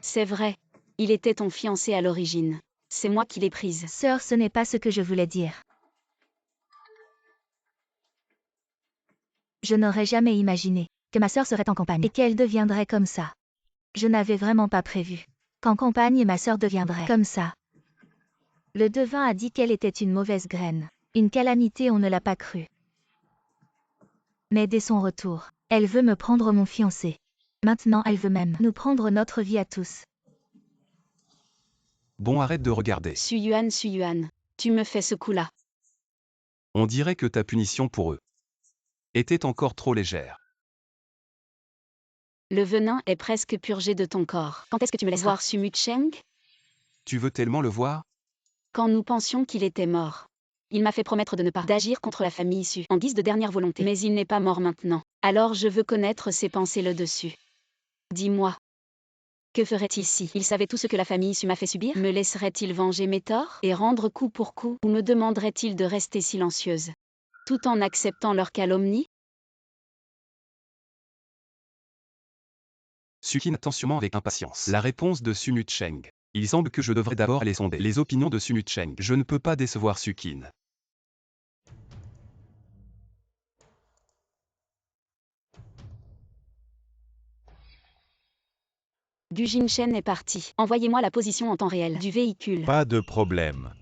C'est vrai. Il était ton fiancé à l'origine. C'est moi qui l'ai prise. Sœur, ce n'est pas ce que je voulais dire. Je n'aurais jamais imaginé que ma sœur serait en campagne et qu'elle deviendrait comme ça. Je n'avais vraiment pas prévu qu'en campagne ma sœur deviendrait comme ça. Le devin a dit qu'elle était une mauvaise graine. Une calamité, on ne l'a pas cru. Mais dès son retour, elle veut me prendre mon fiancé. Maintenant, elle veut même nous prendre notre vie à tous. Bon, arrête de regarder. Suyuan, tu me fais ce coup-là. On dirait que ta punition pour eux était encore trop légère. Le venin est presque purgé de ton corps. Quand est-ce que tu me laisses voir Sumucheng? Tu veux tellement le voir? Quand nous pensions qu'il était mort. Il m'a fait promettre de ne pas d'agir contre la famille Su en guise de dernière volonté. Mais il n'est pas mort maintenant. Alors je veux connaître ses pensées là-dessus. Dis-moi. Que ferait-il si il savait tout ce que la famille Su m'a fait subir? Me laisserait-il venger mes torts et rendre coup pour coup? Ou me demanderait-il de rester silencieuse, tout en acceptant leur calomnie? Sukin attend sûrement avec impatience la réponse de Sumucheng. Il semble que je devrais d'abord aller sonder les opinions de Sumucheng. Je ne peux pas décevoir Sukin. Du Jinshen est parti. Envoyez-moi la position en temps réel du véhicule. Pas de problème.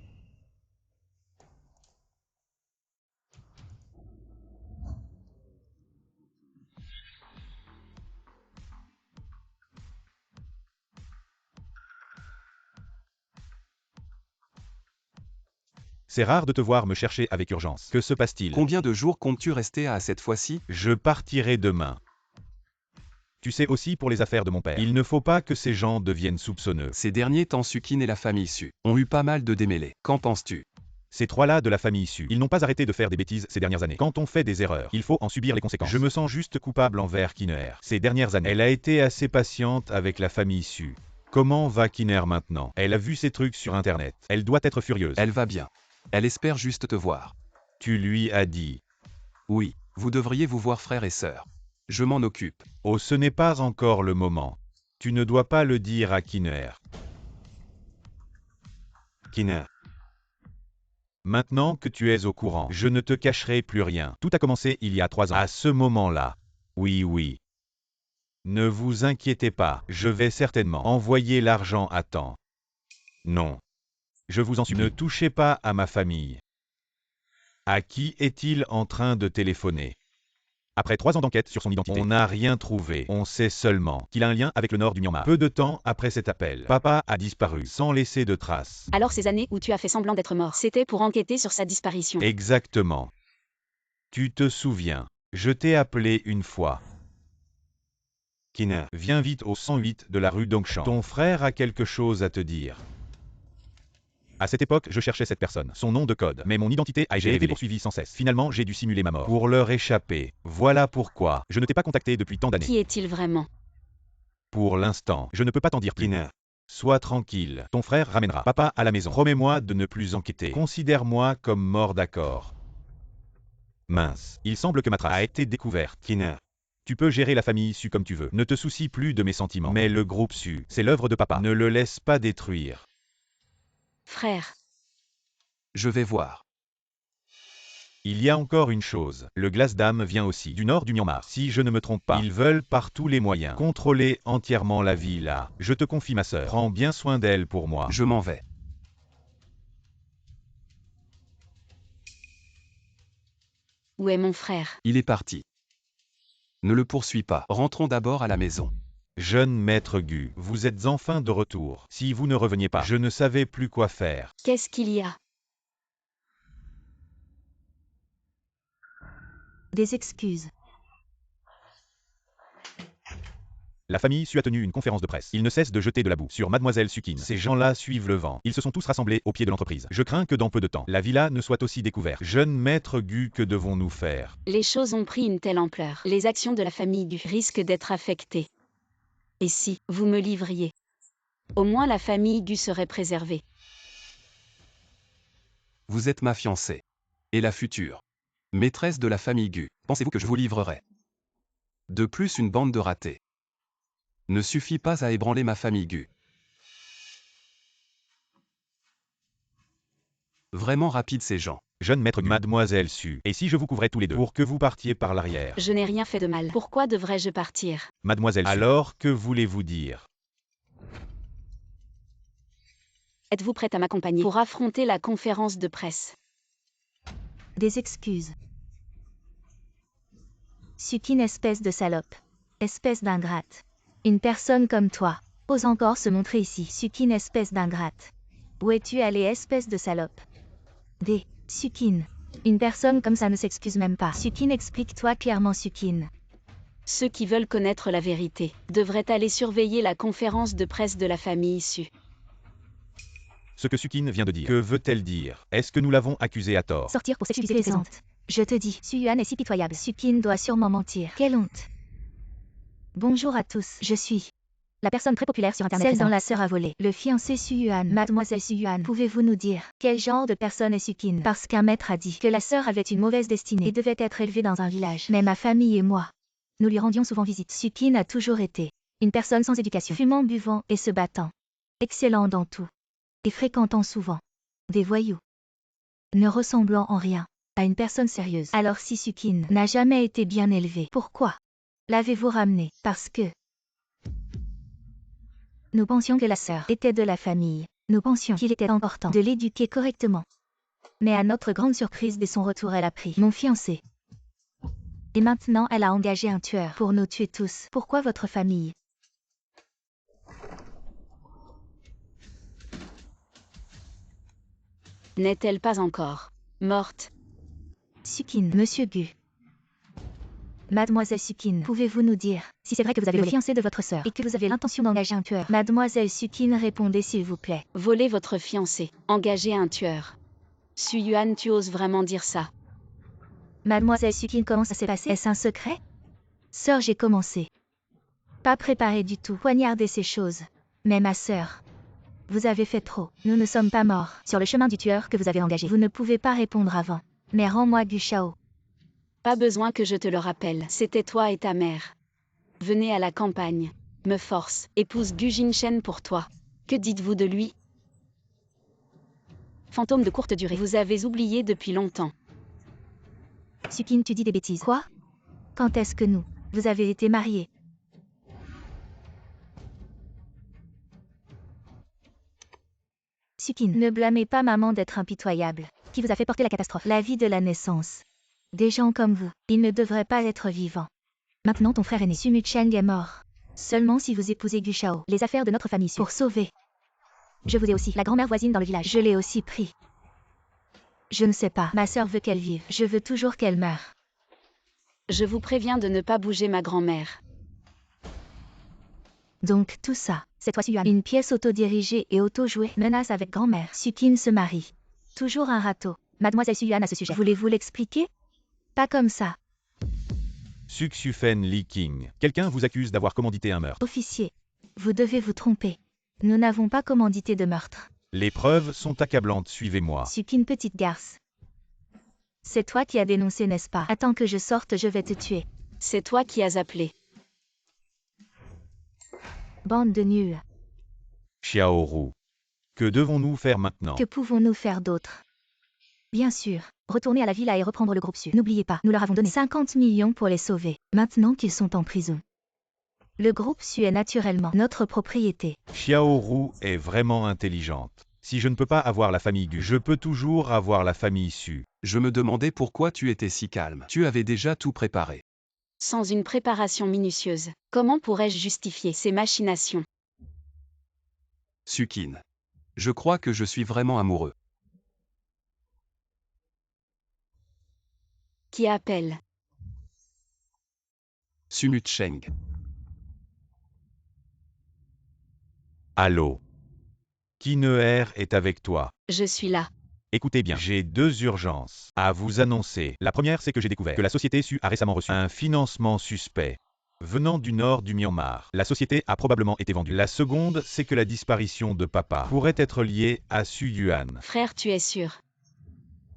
C'est rare de te voir me chercher avec urgence. Que se passe-t-il? Combien de jours comptes-tu rester à cette fois-ci? Je partirai demain. Tu sais aussi pour les affaires de mon père. Il ne faut pas que ces gens deviennent soupçonneux. Ces derniers temps, Sukin et la famille Su ont eu pas mal de démêlés. Qu'en penses-tu? Ces trois-là de la famille Su, ils n'ont pas arrêté de faire des bêtises ces dernières années. Quand on fait des erreurs, il faut en subir les conséquences. Je me sens juste coupable envers Kinner. Ces dernières années, elle a été assez patiente avec la famille Su. Comment va Kinner maintenant? Elle a vu ces trucs sur internet. Elle doit être furieuse. Elle va bien. Elle espère juste te voir. Tu lui as dit. Oui, vous devriez vous voir frère et sœur. Je m'en occupe. Oh, ce n'est pas encore le moment. Tu ne dois pas le dire à Kinner. Kinner. Maintenant que tu es au courant, je ne te cacherai plus rien. Tout a commencé il y a 3 ans. À ce moment-là. Oui. Ne vous inquiétez pas, je vais certainement envoyer l'argent à temps. Non. Je vous en supplie. Ne touchez pas à ma famille. À qui est-il en train de téléphoner? Après 3 ans d'enquête sur son identité, on n'a rien trouvé. On sait seulement qu'il a un lien avec le nord du Myanmar. Peu de temps après cet appel, papa a disparu sans laisser de traces. Alors ces années où tu as fait semblant d'être mort, c'était pour enquêter sur sa disparition. Exactement. Tu te souviens, je t'ai appelé une fois. Kinner, viens vite au 108 de la rue Dongshan. Ton frère a quelque chose à te dire. À cette époque, je cherchais cette personne, son nom de code, mais mon identité a été poursuivie sans cesse. Finalement, j'ai dû simuler ma mort. Pour leur échapper. Voilà pourquoi je ne t'ai pas contacté depuis tant d'années. Qui est-il vraiment? Pour l'instant, je ne peux pas t'en dire plus. Kinner, sois tranquille. Ton frère ramènera papa à la maison. Promets-moi de ne plus enquêter. Considère-moi comme mort, d'accord? Mince, il semble que ma trace a été découverte. Kinner, tu peux gérer la famille Su comme tu veux. Ne te soucie plus de mes sentiments. Mais le groupe Su, c'est l'œuvre de papa. Ne le laisse pas détruire. Frère. Je vais voir. Il y a encore une chose, le Glassdam vient aussi du nord du Myanmar. Si je ne me trompe pas, ils veulent par tous les moyens contrôler entièrement la ville là. Je te confie ma sœur, prends bien soin d'elle pour moi. Je m'en vais. Où est mon frère? Il est parti. Ne le poursuis pas. Rentrons d'abord à la maison. Jeune maître Gu, vous êtes enfin de retour. Si vous ne reveniez pas, je ne savais plus quoi faire. Qu'est-ce qu'il y a? Des excuses. La famille Su a tenu une conférence de presse. Ils ne cessent de jeter de la boue sur Mademoiselle Sukin. Ces gens-là suivent le vent. Ils se sont tous rassemblés au pied de l'entreprise. Je crains que dans peu de temps, la villa ne soit aussi découverte. Jeune maître Gu, que devons-nous faire? Les choses ont pris une telle ampleur. Les actions de la famille Gu risquent d'être affectées. Et si vous me livriez? Au moins la famille Gu serait préservée. Vous êtes ma fiancée. Et la future maîtresse de la famille Gu. Pensez-vous que je vous livrerai? De plus, une bande de ratés ne suffit pas à ébranler ma famille Gu. Vraiment rapide ces gens. Jeune maître Gu. Mademoiselle Su, et si je vous couvrais tous les deux pour que vous partiez par l'arrière? Je n'ai rien fait de mal. Pourquoi devrais-je partir? Mademoiselle Su. Alors, que voulez-vous dire? Êtes-vous prête à m'accompagner pour affronter la conférence de presse? Des excuses. Sukin, espèce de salope. Espèce d'ingrate. Une personne comme toi ose encore se montrer ici. Sukin, espèce d'ingrate. Où es-tu allé, espèce de salope? Sukin. Une personne comme ça ne s'excuse même pas. Sukin, explique-toi clairement, Sukin. Ceux qui veulent connaître la vérité devraient aller surveiller la conférence de presse de la famille Su. Ce que Sukin vient de dire. Que veut-elle dire? Est-ce que nous l'avons accusée à tort? Sortir pour sexualiser les présentes. Je te dis, Su-Yuan est si pitoyable. Sukin doit sûrement mentir. Quelle honte. Bonjour à tous, je suis la personne très populaire sur Internet. Celle dont la sœur a volé. Le fiancé Su-Yuan. Mademoiselle Su-Yuan, pouvez-vous nous dire quel genre de personne est Sukin? Parce qu'un maître a dit que la sœur avait une mauvaise destinée et devait être élevée dans un village. Mais ma famille et moi, nous lui rendions souvent visite. Sukin a toujours été une personne sans éducation, fumant, buvant et se battant. Excellent dans tout. Et fréquentant souvent des voyous. Ne ressemblant en rien à une personne sérieuse. Alors si Sukin n'a jamais été bien élevée, pourquoi l'avez-vous ramenée? Parce que nous pensions que la sœur était de la famille. Nous pensions qu'il était important de l'éduquer correctement. Mais à notre grande surprise, dès son retour, elle a pris mon fiancé. Et maintenant, elle a engagé un tueur pour nous tuer tous. Pourquoi votre famille? N'est-elle pas encore morte? Sukin, Monsieur Gu. Mademoiselle Sukin, pouvez-vous nous dire si c'est vrai que vous avez le fiancé de votre sœur et que vous avez l'intention d'engager un tueur? Mademoiselle Sukin, répondez s'il vous plaît. Voler votre fiancé, engager un tueur. Su Yuan, tu oses vraiment dire ça? Mademoiselle Sukin, comment ça s'est passé? Est-ce un secret? Sœur, j'ai commencé. Pas préparé du tout. Poignarder ces choses. Mais ma sœur, vous avez fait trop. Nous ne sommes pas morts. Sur le chemin du tueur que vous avez engagé. Vous ne pouvez pas répondre avant. Mais rends-moi Gu Shao. Pas besoin que je te le rappelle. C'était toi et ta mère. Venez à la campagne. Me force. Épouse Gu Jinshen pour toi. Que dites-vous de lui? Fantôme de courte durée. Vous avez oublié depuis longtemps. Sukin, tu dis des bêtises. Quoi? Quand est-ce que vous avez été mariés? Sukin, ne blâmez pas maman d'être impitoyable. Qui vous a fait porter la catastrophe? La vie de la naissance. Des gens comme vous, ils ne devraient pas être vivants. Maintenant ton frère aîné Sumu Cheng est mort. Seulement si vous épousez Gu Shao, les affaires de notre famille pour sauver. Je vous ai aussi, la grand-mère voisine dans le village. Je l'ai aussi pris. Je ne sais pas, ma sœur veut qu'elle vive. Je veux toujours qu'elle meure. Je vous préviens de ne pas bouger ma grand-mère. Donc tout ça, c'est toi Suyuan. Une pièce autodirigée et auto-jouée. Menace avec grand-mère. Sukin se marie. Toujours un râteau. Mademoiselle Suyuan à ce sujet. Voulez-vous l'expliquer? Pas comme ça. Suxufen Li King. Quelqu'un vous accuse d'avoir commandité un meurtre. Officier, vous devez vous tromper. Nous n'avons pas commandité de meurtre. Les preuves sont accablantes, suivez-moi. Sukin, petite garce. C'est toi qui as dénoncé, n'est-ce pas? Attends que je sorte, je vais te tuer. C'est toi qui as appelé. Bande de nuls. Xiaoru. Que devons-nous faire maintenant? Que pouvons-nous faire d'autre? Bien sûr, retourner à la villa et reprendre le groupe Su. N'oubliez pas, nous leur avons donné 50 millions pour les sauver, maintenant qu'ils sont en prison. Le groupe Su est naturellement notre propriété. Xiaoru est vraiment intelligente. Si je ne peux pas avoir la famille Gu, je peux toujours avoir la famille Su. Je me demandais pourquoi tu étais si calme. Tu avais déjà tout préparé. Sans une préparation minutieuse, comment pourrais-je justifier ces machinations? Sukin. Je crois que je suis vraiment amoureux. Qui appelle? Sumu Cheng. Allô? Kineer est avec toi. Je suis là. Écoutez bien, j'ai deux urgences à vous annoncer. La première, c'est que j'ai découvert que la société Su a récemment reçu un financement suspect venant du nord du Myanmar. La société a probablement été vendue. La seconde, c'est que la disparition de papa pourrait être liée à Su Yuan. Frère, tu es sûr?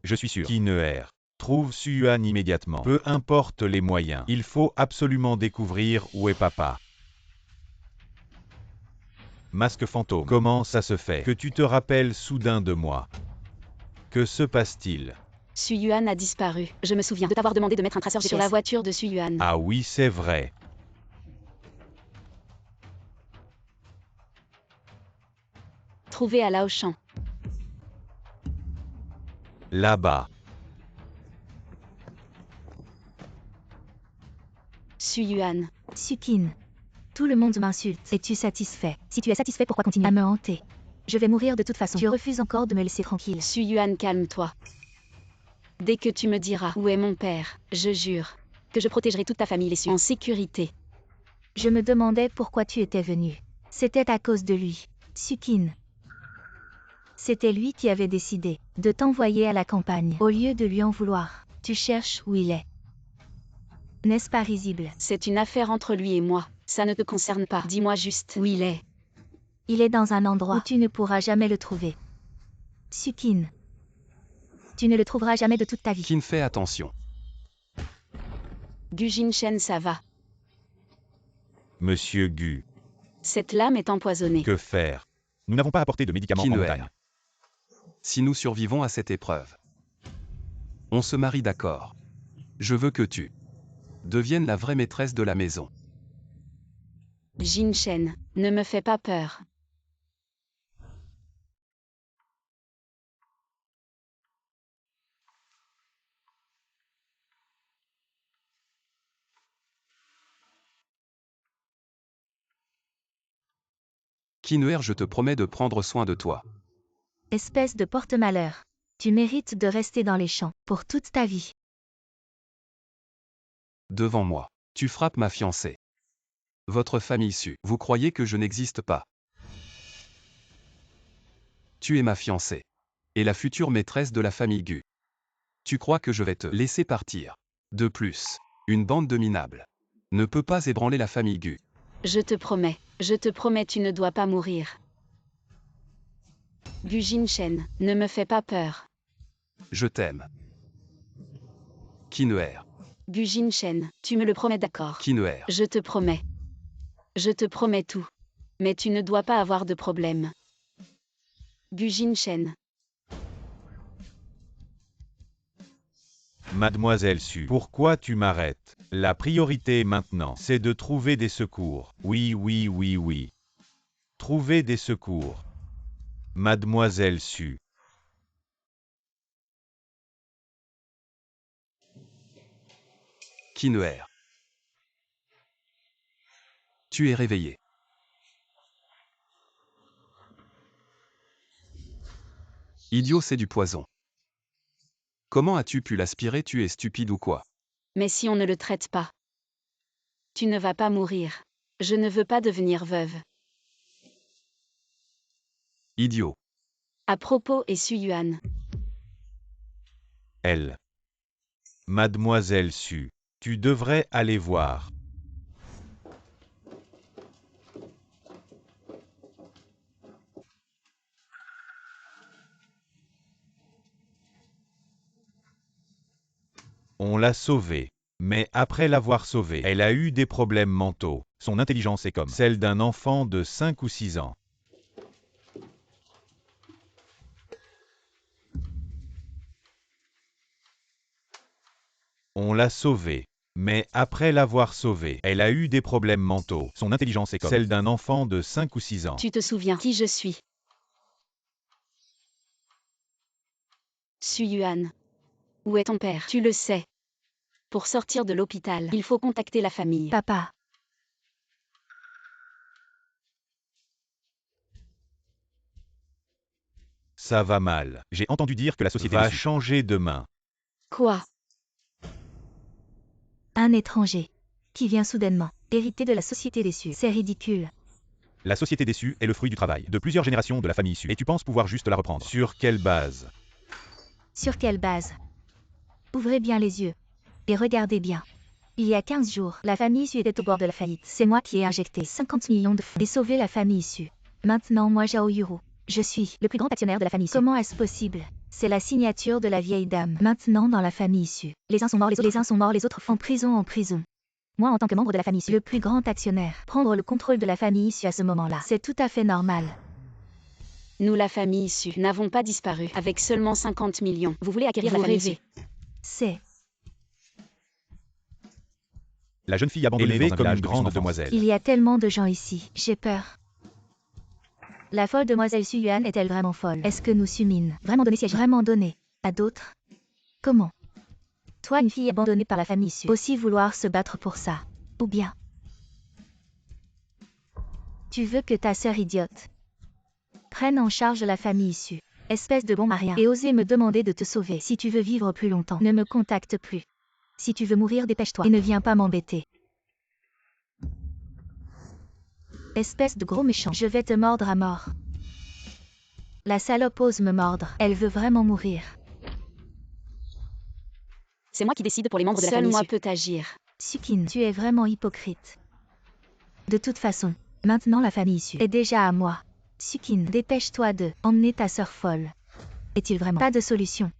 Je suis sûr. Kineer. Trouve Su Yuan immédiatement. Peu importe les moyens. Il faut absolument découvrir où est papa. Masque fantôme. Comment ça se fait que tu te rappelles soudain de moi? Que se passe-t-il? Su Yuan a disparu. Je me souviens de t'avoir demandé de mettre un traceur sur la voiture de Su Yuan. Ah oui, c'est vrai. Trouvé à Laoshan. Là-bas. Su Yuan. Sukin. Tout le monde m'insulte. Es-tu satisfait? Si tu es satisfait, pourquoi continuer à me hanter? Je vais mourir de toute façon. Tu refuses encore de me laisser tranquille. Su Yuan, calme-toi. Dès que tu me diras où est mon père, je jure que je protégerai toute ta famille les Su en sécurité. Je me demandais pourquoi tu étais venu. C'était à cause de lui. Sukin. C'était lui qui avait décidé de t'envoyer à la campagne. Au lieu de lui en vouloir, tu cherches où il est. N'est-ce pas risible? C'est une affaire entre lui et moi. Ça ne te concerne pas. Dis-moi juste où il est. Il est dans un endroit où tu ne pourras jamais le trouver. Sukin. Tu ne le trouveras jamais de toute ta vie. Kin, fais attention. Gu Jinshen, ça va. Monsieur Gu. Cette lame est empoisonnée. Que faire? Nous n'avons pas apporté de médicaments en Kineer. montagne. Si nous survivons à cette épreuve, on se marie, d'accord. Je veux que tu deviennes la vraie maîtresse de la maison. Jinshen, ne me fais pas peur. Kineer, je te promets de prendre soin de toi. Espèce de porte-malheur. Tu mérites de rester dans les champs pour toute ta vie. Devant moi. Tu frappes ma fiancée. Votre famille Su. Vous croyez que je n'existe pas. Tu es ma fiancée. Et la future maîtresse de la famille Gu. Tu crois que je vais te laisser partir. De plus, une bande de minables ne peut pas ébranler la famille Gu. Je te promets, tu ne dois pas mourir. Gu Jinshen, ne me fais pas peur. Je t'aime. Kineer. Gu Jinshen, tu me le promets, d'accord? Kineer. Je te promets. Je te promets tout. Mais tu ne dois pas avoir de problème. Gu Jinshen. Mademoiselle Su, pourquoi tu m'arrêtes? La priorité maintenant, c'est de trouver des secours. Oui. Trouver des secours. Mademoiselle Su. Kineer. Tu es réveillé. Idiot, c'est du poison. Comment as-tu pu l'aspirer? Tu es stupide ou quoi? Mais si on ne le traite pas, tu ne vas pas mourir. Je ne veux pas devenir veuve. Idiot. À propos, et Su Yuan. Elle. Mademoiselle Su, tu devrais aller voir. On l'a sauvée. Mais après l'avoir sauvée, elle a eu des problèmes mentaux. Son intelligence est comme celle d'un enfant de 5 ou 6 ans. On l'a sauvée. Mais après l'avoir sauvée, elle a eu des problèmes mentaux. Son intelligence est comme celle d'un enfant de 5 ou 6 ans. Tu te souviens qui je suis? Su Yuan. Où est ton père? Tu le sais. Pour sortir de l'hôpital, il faut contacter la famille. Papa. Ça va mal. J'ai entendu dire que la société va changer demain. Quoi? Un étranger. Qui vient soudainement. Hérité de la société des Su. C'est ridicule. La société des Su est le fruit du travail de plusieurs générations de la famille Su. Et tu penses pouvoir juste la reprendre? Sur quelle base? Sur quelle base? Ouvrez bien les yeux. Et regardez bien. Il y a 15 jours, la famille Su était au bord de la faillite. C'est moi qui ai injecté 50 millions de fonds et sauvé la famille Su. Maintenant, moi, Zhao Yuru, je suis le plus grand actionnaire de la famille Su. Comment est-ce possible? C'est la signature de la vieille dame. Maintenant, dans la famille Su. Les uns sont morts, les autres en prison. Moi, en tant que membre de la famille Su, le plus grand actionnaire, prendre le contrôle de la famille Su à ce moment-là, c'est tout à fait normal. Nous, la famille Su, n'avons pas disparu avec seulement 50 millions. Vous voulez acquérir la famille Su? C'est La jeune fille abandonnée Élevée dans un comme village une de grande son enfance. demoiselle. Il y a tellement de gens ici, j'ai peur. La folle demoiselle Su Yuan est-elle vraiment folle? Est-ce que nous Sumin vraiment donné siège vraiment donné à d'autres? Comment? Toi, une fille abandonnée par la famille Su, aussi vouloir se battre pour ça? Ou bien tu veux que ta sœur idiote prenne en charge la famille Su, espèce de bon à rien, et oser me demander de te sauver? Si tu veux vivre plus longtemps, ne me contacte plus. Si tu veux mourir, dépêche-toi et ne viens pas m'embêter. Espèce de gros méchant, je vais te mordre à mort. La salope ose me mordre, elle veut vraiment mourir. C'est moi qui décide pour les membres de la famille Su. Seul moi peux agir. Sukin, tu es vraiment hypocrite. De toute façon, maintenant la famille Su est déjà à moi. Sukin, dépêche-toi de emmener ta sœur folle. Est-il vraiment pas de solution?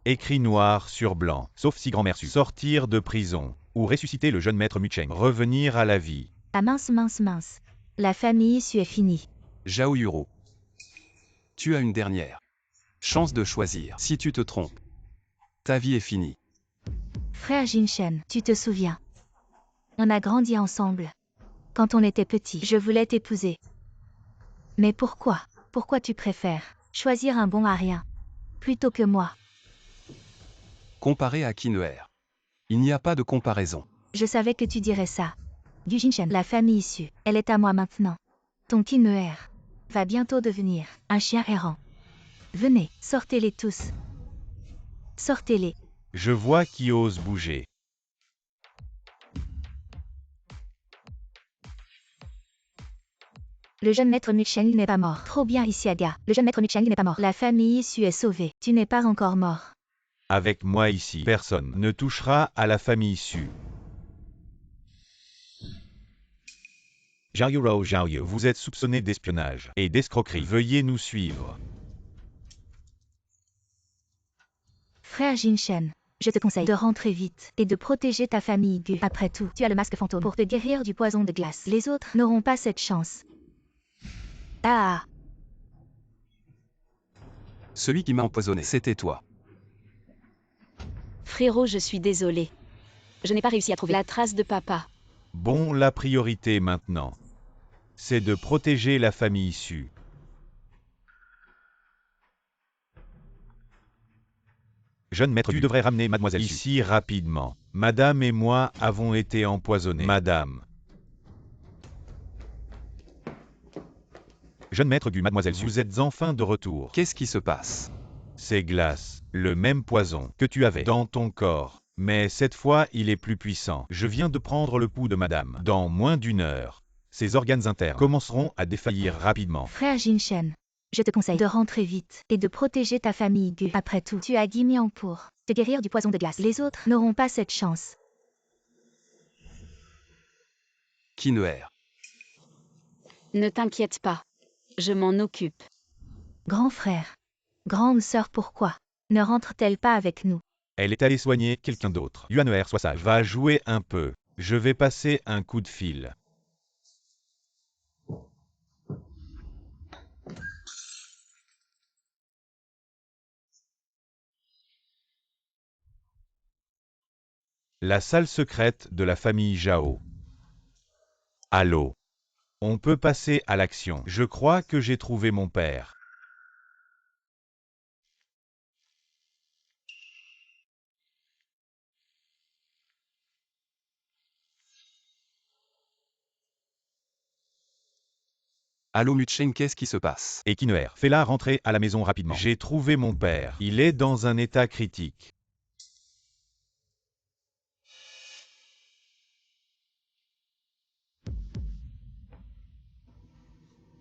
Écrit noir sur blanc, sauf si grand-mère Su. Sortir de prison, ou ressusciter le jeune maître Mucheng. Revenir à la vie. Ah mince. La famille Su est finie. Zhao Yuru. Tu as une dernière chance de choisir. Si tu te trompes, ta vie est finie. Frère Jinshen, tu te souviens? On a grandi ensemble. Quand on était petit, je voulais t'épouser. Mais pourquoi? Pourquoi tu préfères choisir un bon à rien plutôt que moi? Comparé à Kineer, il n'y a pas de comparaison. Je savais que tu dirais ça. Du Jinshen, la famille Su, elle est à moi maintenant. Ton Kineer va bientôt devenir un chien errant. Venez, sortez-les tous. Sortez-les. Je vois qui ose bouger. Le jeune maître Mucheng n'est pas mort. Trop bien, Isiaga. Le jeune maître Mucheng n'est pas mort. La famille Su est sauvée. Tu n'es pas encore mort. Avec moi ici, personne ne touchera à la famille Su. Zhao Yu, vous êtes soupçonné d'espionnage et d'escroquerie. Veuillez nous suivre. Frère Jinshen, je te conseille de rentrer vite et de protéger ta famille Gu. Après tout, tu as le masque fantôme pour te guérir du poison de glace. Les autres n'auront pas cette chance. Ah. Celui qui m'a empoisonné, c'était toi. Frérot, je suis désolé. Je n'ai pas réussi à trouver la trace de papa. Bon, la priorité maintenant, c'est de protéger la famille Su. Jeune maître, tu devrais ramener mademoiselle Su ici rapidement. Madame et moi avons été empoisonnés. Madame. Jeune maître Gu, mademoiselle Su, vous êtes enfin de retour. Qu'est-ce qui se passe? C'est glace, le même poison que tu avais dans ton corps. Mais cette fois, il est plus puissant. Je viens de prendre le pouls de madame. Dans moins d'une heure, ses organes internes commenceront à défaillir rapidement. Frère Jinshen, je te conseille de rentrer vite et de protéger ta famille Gu. Après tout, tu as Guimian pour te guérir du poison de glace. Les autres n'auront pas cette chance. Kinuer. Ne t'inquiète pas. Je m'en occupe. Grand frère, grande sœur, pourquoi ne rentre-t-elle pas avec nous? Elle est allée soigner quelqu'un d'autre. Yuaner, sois sage. Va jouer un peu. Je vais passer un coup de fil. La salle secrète de la famille Zhao. Allô. On peut passer à l'action. Je crois que j'ai trouvé mon père. Allô Mucheng, qu'est-ce qui se passe? Et Kinuer, fais-la rentrer à la maison rapidement. J'ai trouvé mon père. Il est dans un état critique.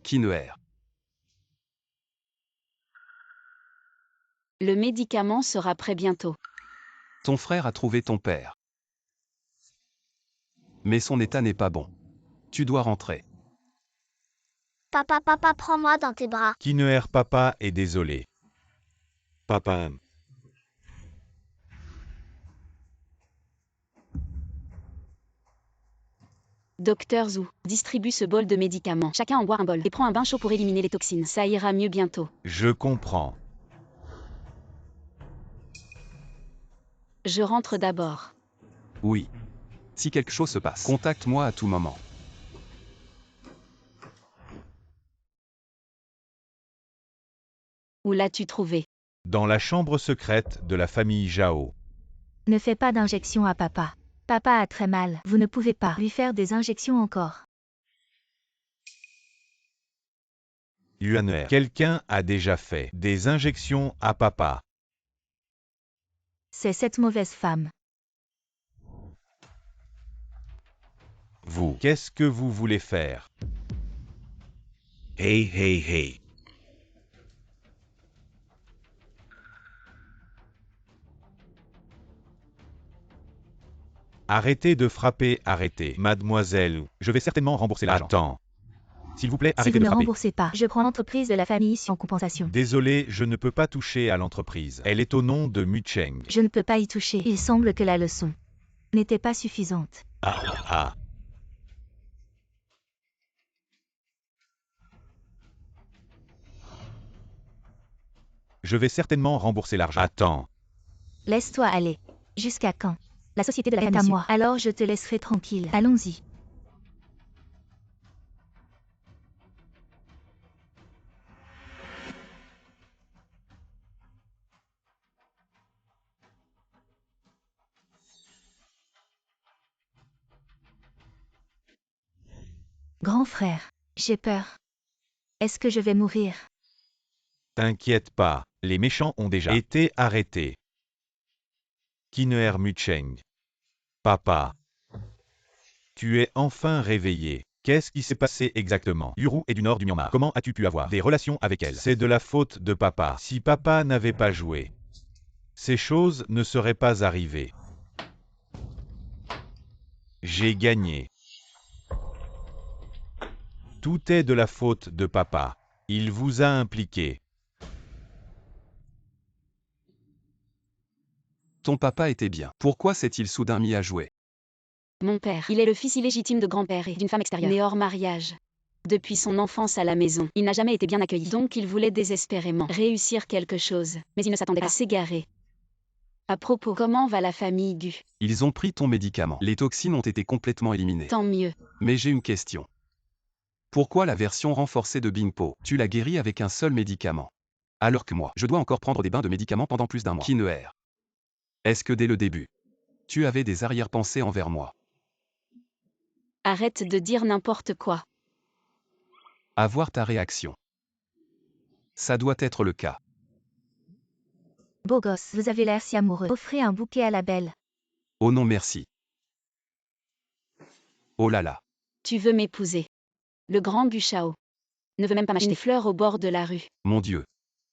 Kinuer. Le médicament sera prêt bientôt. Ton frère a trouvé ton père. Mais son état n'est pas bon. Tu dois rentrer. Papa, prends-moi dans tes bras. Kinuer, papa est désolé. Papa. Docteur Zhu, distribue ce bol de médicaments. Chacun en boit un bol et prend un bain chaud pour éliminer les toxines. Ça ira mieux bientôt. Je comprends. Je rentre d'abord. Oui. Si quelque chose se passe, contacte-moi à tout moment. Où l'as-tu trouvé? Dans la chambre secrète de la famille Zhao. Ne fais pas d'injection à papa. Papa a très mal. Vous ne pouvez pas lui faire des injections encore. Yuaner, quelqu'un a déjà fait des injections à papa. C'est cette mauvaise femme. Vous, qu'est-ce que vous voulez faire? Hey. Arrêtez de frapper, arrêtez. Mademoiselle, je vais certainement rembourser l'argent. Attends. S'il vous plaît, Si arrêtez vous de ne frapper. remboursez pas, je prends l'entreprise de la famille Su en compensation. Désolé, je ne peux pas toucher à l'entreprise. Elle est au nom de Mucheng. Je ne peux pas y toucher. Il semble que la leçon n'était pas suffisante. Ah. Je vais certainement rembourser l'argent. Attends. Laisse-toi aller. Jusqu'à quand? La société de la famille est à moi. Alors je te laisserai tranquille. Allons-y. Grand frère, j'ai peur. Est-ce que je vais mourir? T'inquiète pas, les méchants ont déjà été arrêtés. Kinuer Mucheng. Papa. Tu es enfin réveillé. Qu'est-ce qui s'est passé exactement? Uru est du nord du Myanmar. Comment as-tu pu avoir des relations avec elle? C'est de la faute de papa. Si papa n'avait pas joué, ces choses ne seraient pas arrivées. J'ai gagné. Tout est de la faute de papa. Il vous a impliqué. Ton papa était bien. Pourquoi s'est-il soudain mis à jouer? Mon père, il est le fils illégitime de grand-père et d'une femme extérieure, né hors mariage. Depuis son enfance à la maison, il n'a jamais été bien accueilli. Donc il voulait désespérément réussir quelque chose, mais il ne s'attendait pas à s'égarer. À propos, comment va la famille Gu? Ils ont pris ton médicament. Les toxines ont été complètement éliminées. Tant mieux. Mais j'ai une question. Pourquoi la version renforcée de Bingpo? Tu l'as guéri avec un seul médicament. Alors que moi, je dois encore prendre des bains de médicaments pendant plus d'un mois. Kinnear. Est-ce que dès le début, tu avais des arrière-pensées envers moi? Arrête de dire n'importe quoi. Avoir ta réaction. Ça doit être le cas. Beau gosse, vous avez l'air si amoureux. Offrez un bouquet à la belle. Oh non merci. Oh là là. Tu veux m'épouser. Le grand Buchao ne veut même pas m'acheter des fleurs au bord de la rue. Mon Dieu.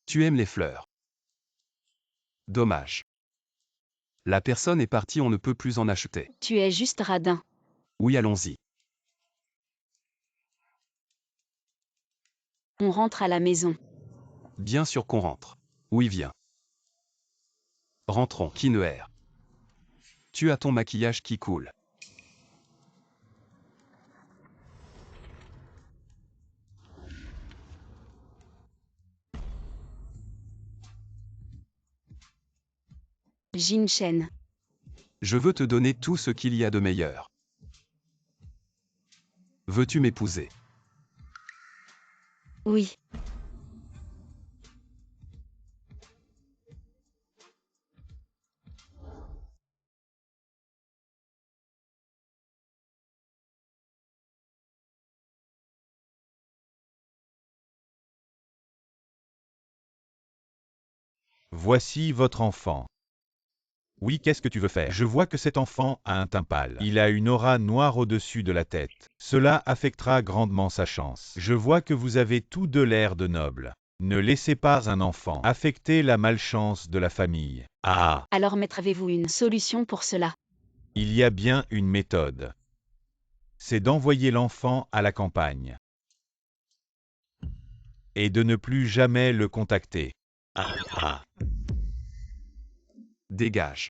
Tu aimes les fleurs. Dommage. La personne est partie, on ne peut plus en acheter. Tu es juste radin. Oui, allons-y. On rentre à la maison. Bien sûr qu'on rentre. Oui, viens. Rentrons, Kinnear. Tu as ton maquillage qui coule. Jin Chen. Je veux te donner tout ce qu'il y a de meilleur. Veux-tu m'épouser? Oui. Voici votre enfant. Oui, qu'est-ce que tu veux faire? Je vois que cet enfant a un teint pâle. Il a une aura noire au-dessus de la tête. Cela affectera grandement sa chance. Je vois que vous avez tous deux l'air de noble. Ne laissez pas un enfant affecter la malchance de la famille. Ah! Alors maître, avez-vous une solution pour cela? Il y a bien une méthode. C'est d'envoyer l'enfant à la campagne. Et de ne plus jamais le contacter. Ah. Dégage.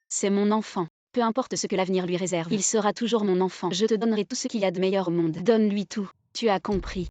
C'est mon enfant. Peu importe ce que l'avenir lui réserve, il sera toujours mon enfant. Je te donnerai tout ce qu'il y a de meilleur au monde. Donne-lui tout. Tu as compris.